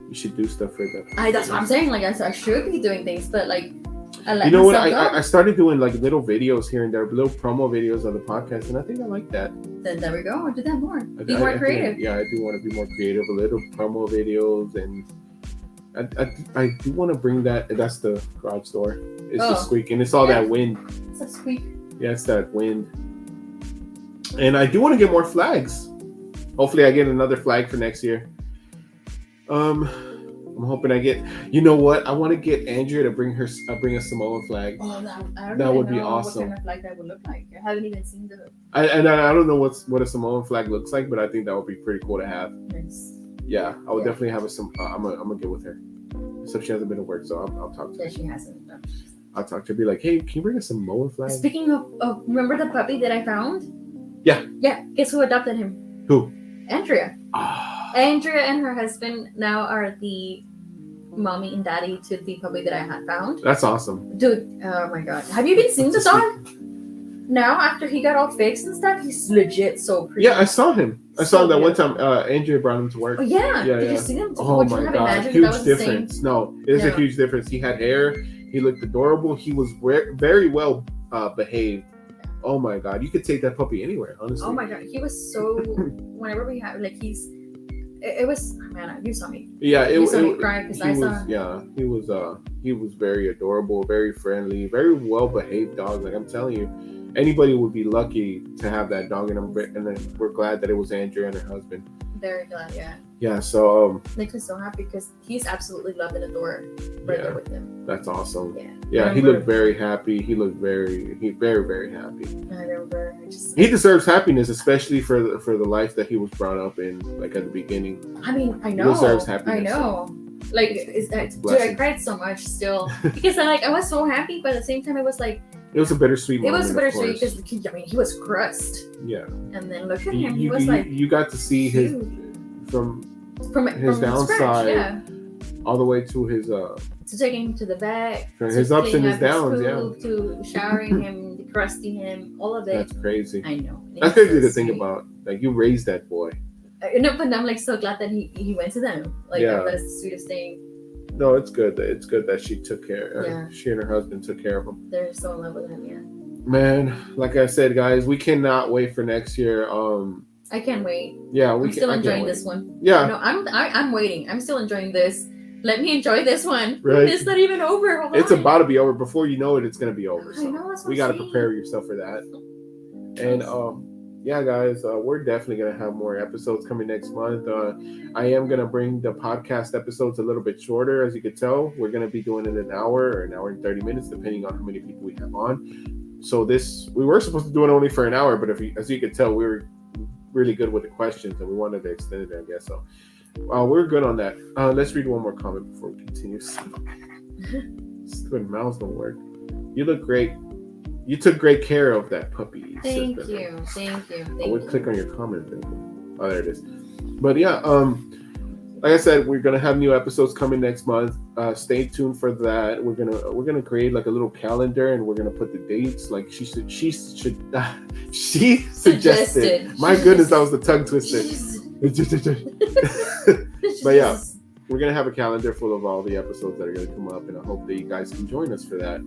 You should do stuff for that. that's what I'm saying. Like I should be doing things, but like I let You know what? myself go. I started doing like little videos here and there, little promo videos of the podcast, and I think I like that. Then there we go. Do that more. Be I more think- creative. yeah, I do want to be more creative. A little promo videos, and I do want to bring that. That's the garage door. It's just squeaking. It's all that wind. It's a squeak. Yeah, it's that wind. And I do want to get more flags. Hopefully, I get another flag for next year. I'm hoping I get. You know what? I want to get Andrea to bring a Samoan flag. Oh, I don't That even would be know awesome. What kind of flag that would look like? I haven't even seen the. I don't know what a Samoan flag looks like, but I think that would be pretty cool to have. Nice. Yeah, I would Yeah. definitely have I'm gonna get with her. Except she hasn't been to work, so I'll talk to her. Yeah, she hasn't. No. I'll talk to her. Be like, hey, can you bring us some Samoan flag? Speaking of, remember the puppy that I found? Yeah. Yeah. Guess who adopted him? Who? Andrea. Ah, Andrea and her husband now are the mommy and daddy to the puppy that I had found. that's awesome. Dude, oh my god. Have you been seeing the That's a dog? Now, after he got all fixed and stuff, he's legit so pretty. Yeah, I saw him. I saw So him that one beautiful. time. Andrea brought him to work. Oh, yeah. Yeah, Did yeah. you see them? Oh Would you my have god, imagined huge that was the same? difference. No, it is a Yeah. huge difference. He had hair. He looked adorable. He was very well behaved. Oh my God, you could take that puppy anywhere, honestly. Oh my God, he was so. Whenever we had like it was, man. You saw me. Yeah, You saw me cry because I saw. Yeah, he was very adorable, very friendly, very well behaved dog. Like I'm telling you, anybody would be lucky to have that dog, and then we're glad that it was Andrea and her husband. Very glad, yeah. Yeah, so Makes me so happy because he's absolutely loved and adored right there with him. That's awesome. Yeah. Yeah, he looked very happy. He looked very, very happy. I remember. He deserves happiness, especially for the life that he was brought up in, like at the beginning. I mean, I know. He deserves happiness. I know. Like, dude, I cried so much still because I was so happy, but at the same time, it was like. It was a bittersweet moment. It was bittersweet because the kid, I mean, he was crushed. Yeah. And then look at him. He was like. You got to see his from his downside, scratch, yeah. all the way to his to taking him to the vet, his ups and his downs, to showering him, to crusting him, all of it. That's crazy. I know. That's crazy to think about. Like you raised that boy. No, but I'm like so glad that he went to them. Like that's the sweetest thing. No, it's good. It's good that she took care. Yeah. She and her husband took care of him. They're so in love with him. Yeah. Man, like I said, guys, we cannot wait for next year. I can't wait. Yeah, I'm still enjoying this one. Yeah. No, I'm waiting. I'm still enjoying this. Let me enjoy this one. Right. It's not even over. Hold it's on. about to be over. Before you know it, it's gonna be over. So I know, that's what we got to I'm saying. prepare yourself for that. And yeah, guys, we're definitely gonna have more episodes coming next month. I am gonna bring the podcast episodes a little bit shorter, as you can tell. We're gonna be doing it an hour or an hour and 30 minutes, depending on how many people we have on. So we were supposed to do it only for an hour, but as you can tell, we were really good with the questions and we wanted to extend it, I guess. So we're good on that. Let's read one more comment before we continue. Stupid mouse don't work. You look great. You took great care of that puppy. Thank you. I would click on your comment. Oh, there it is. But yeah, like I said, we're gonna have new episodes coming next month. Stay tuned for that. We're gonna create like a little calendar, and we're gonna put the dates. Like she suggested. My goodness, that was the tongue twister. But yeah, we're gonna have a calendar full of all the episodes that are gonna come up, and I hope that you guys can join us for that.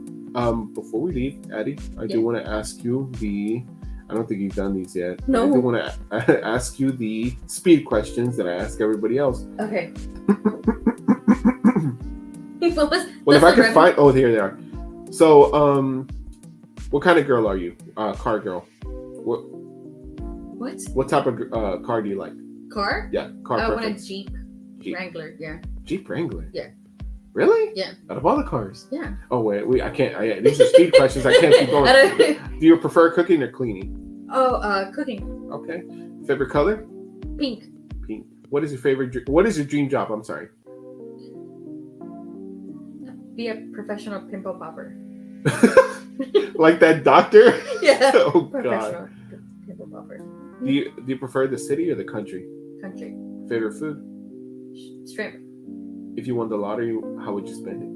Before we leave, Addie, I do want to ask you I don't think you've done these yet. No. I do want to ask you the speed questions that I ask everybody else. Okay. Well, if I can find, here they are. So, what kind of girl are you? Car girl. What type of car do you like? Car? Yeah, car. I want a Jeep Wrangler. Yeah. Jeep Wrangler. Yeah. Really? Yeah. Out of all the cars? Yeah. Oh wait, I can't. These are speed questions. I can't keep going. Do you prefer cooking or cleaning? Oh, cooking. Okay. Favorite color? Pink. Pink. What is your favorite? What is your dream job? I'm sorry. Be a professional pimple popper. Like that doctor? Yeah. Oh professional God. Pimple popper. Do you prefer the city or the country? Country. Favorite food? Shrimp. If you won the lottery, how would you spend it?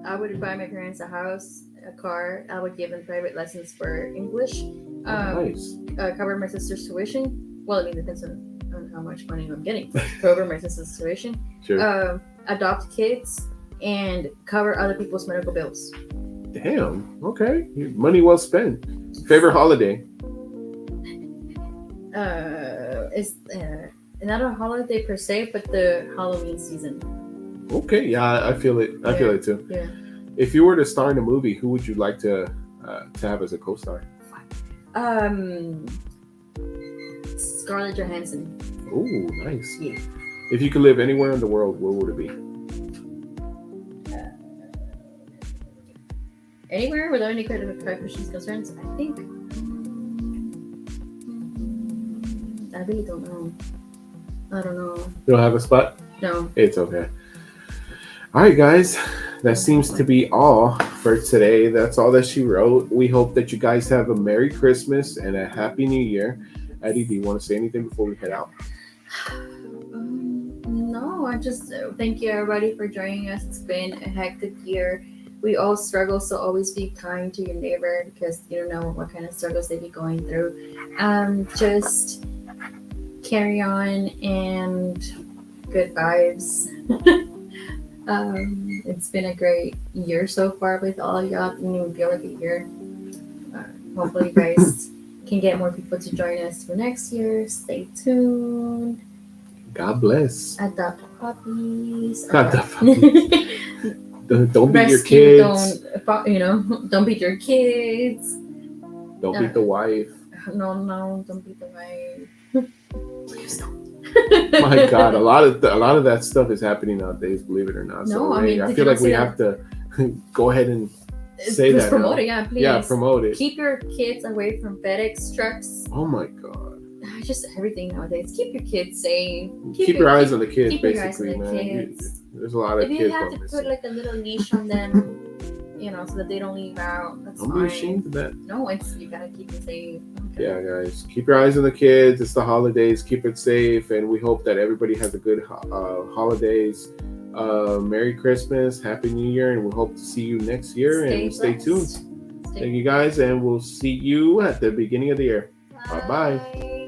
I would buy my parents a house, a car. I would give them private lessons for English. Nice. Cover my sister's tuition. Well, I mean, it depends on how much money I'm getting. Cover my sister's tuition. Sure. Adopt kids and cover other people's medical bills. Damn. Okay. Money well spent. Favorite holiday? It's not a holiday per se, but the Halloween season. Okay. Yeah, I feel it. I feel it too. Yeah. If you were to star in a movie, who would you like to have as a co-star? Scarlett Johansson. Oh, nice. Yeah. If you could live anywhere in the world, where would it be? Anywhere without any kind of questions, concerns, I think. I really don't know. I don't know. You don't have a spot? No. It's okay. All right, guys. That seems to be all for today. That's all that she wrote. We hope that you guys have a Merry Christmas and a Happy New Year. Eddie, do you want to say anything before we head out? No, I just thank you everybody for joining us. It's been a hectic year. We all struggle, so always be kind to your neighbor because you don't know what kind of struggles they be going through. Just carry on and good vibes. It's been a great year so far with all y'all. It didn't even feel like a year. hopefully, you guys can get more people to join us for next year. Stay tuned. God bless. Adopt puppies. Adopt puppies. Don't beat your kids. Don't beat your kids. Don't beat the wife. No, don't beat the wife. Please don't. My God, a lot of that stuff is happening nowadays. Believe it or not. No, So I mean, I did feel you like not we see have to go ahead and say Just that. promote now. it, yeah, please. Yeah, promote it. Keep your kids away from FedEx trucks. Oh my God. Just everything nowadays. Keep your kids safe. Keep your eyes on the kids, keep your eyes on basically, the man. kids. There's a lot of If you kids have going to missing. put like a little leash on them, so that they don't leave out, that's Don't fine. be ashamed of that. No, you gotta keep it safe. Okay. Yeah, guys, keep your eyes on the kids. It's the holidays. Keep it safe, and we hope that everybody has a good holidays. Merry Christmas, Happy New Year, and we hope to see you next year. And stay tuned. Thank you, guys, and we'll see you at the beginning of the year. Bye-bye. Bye.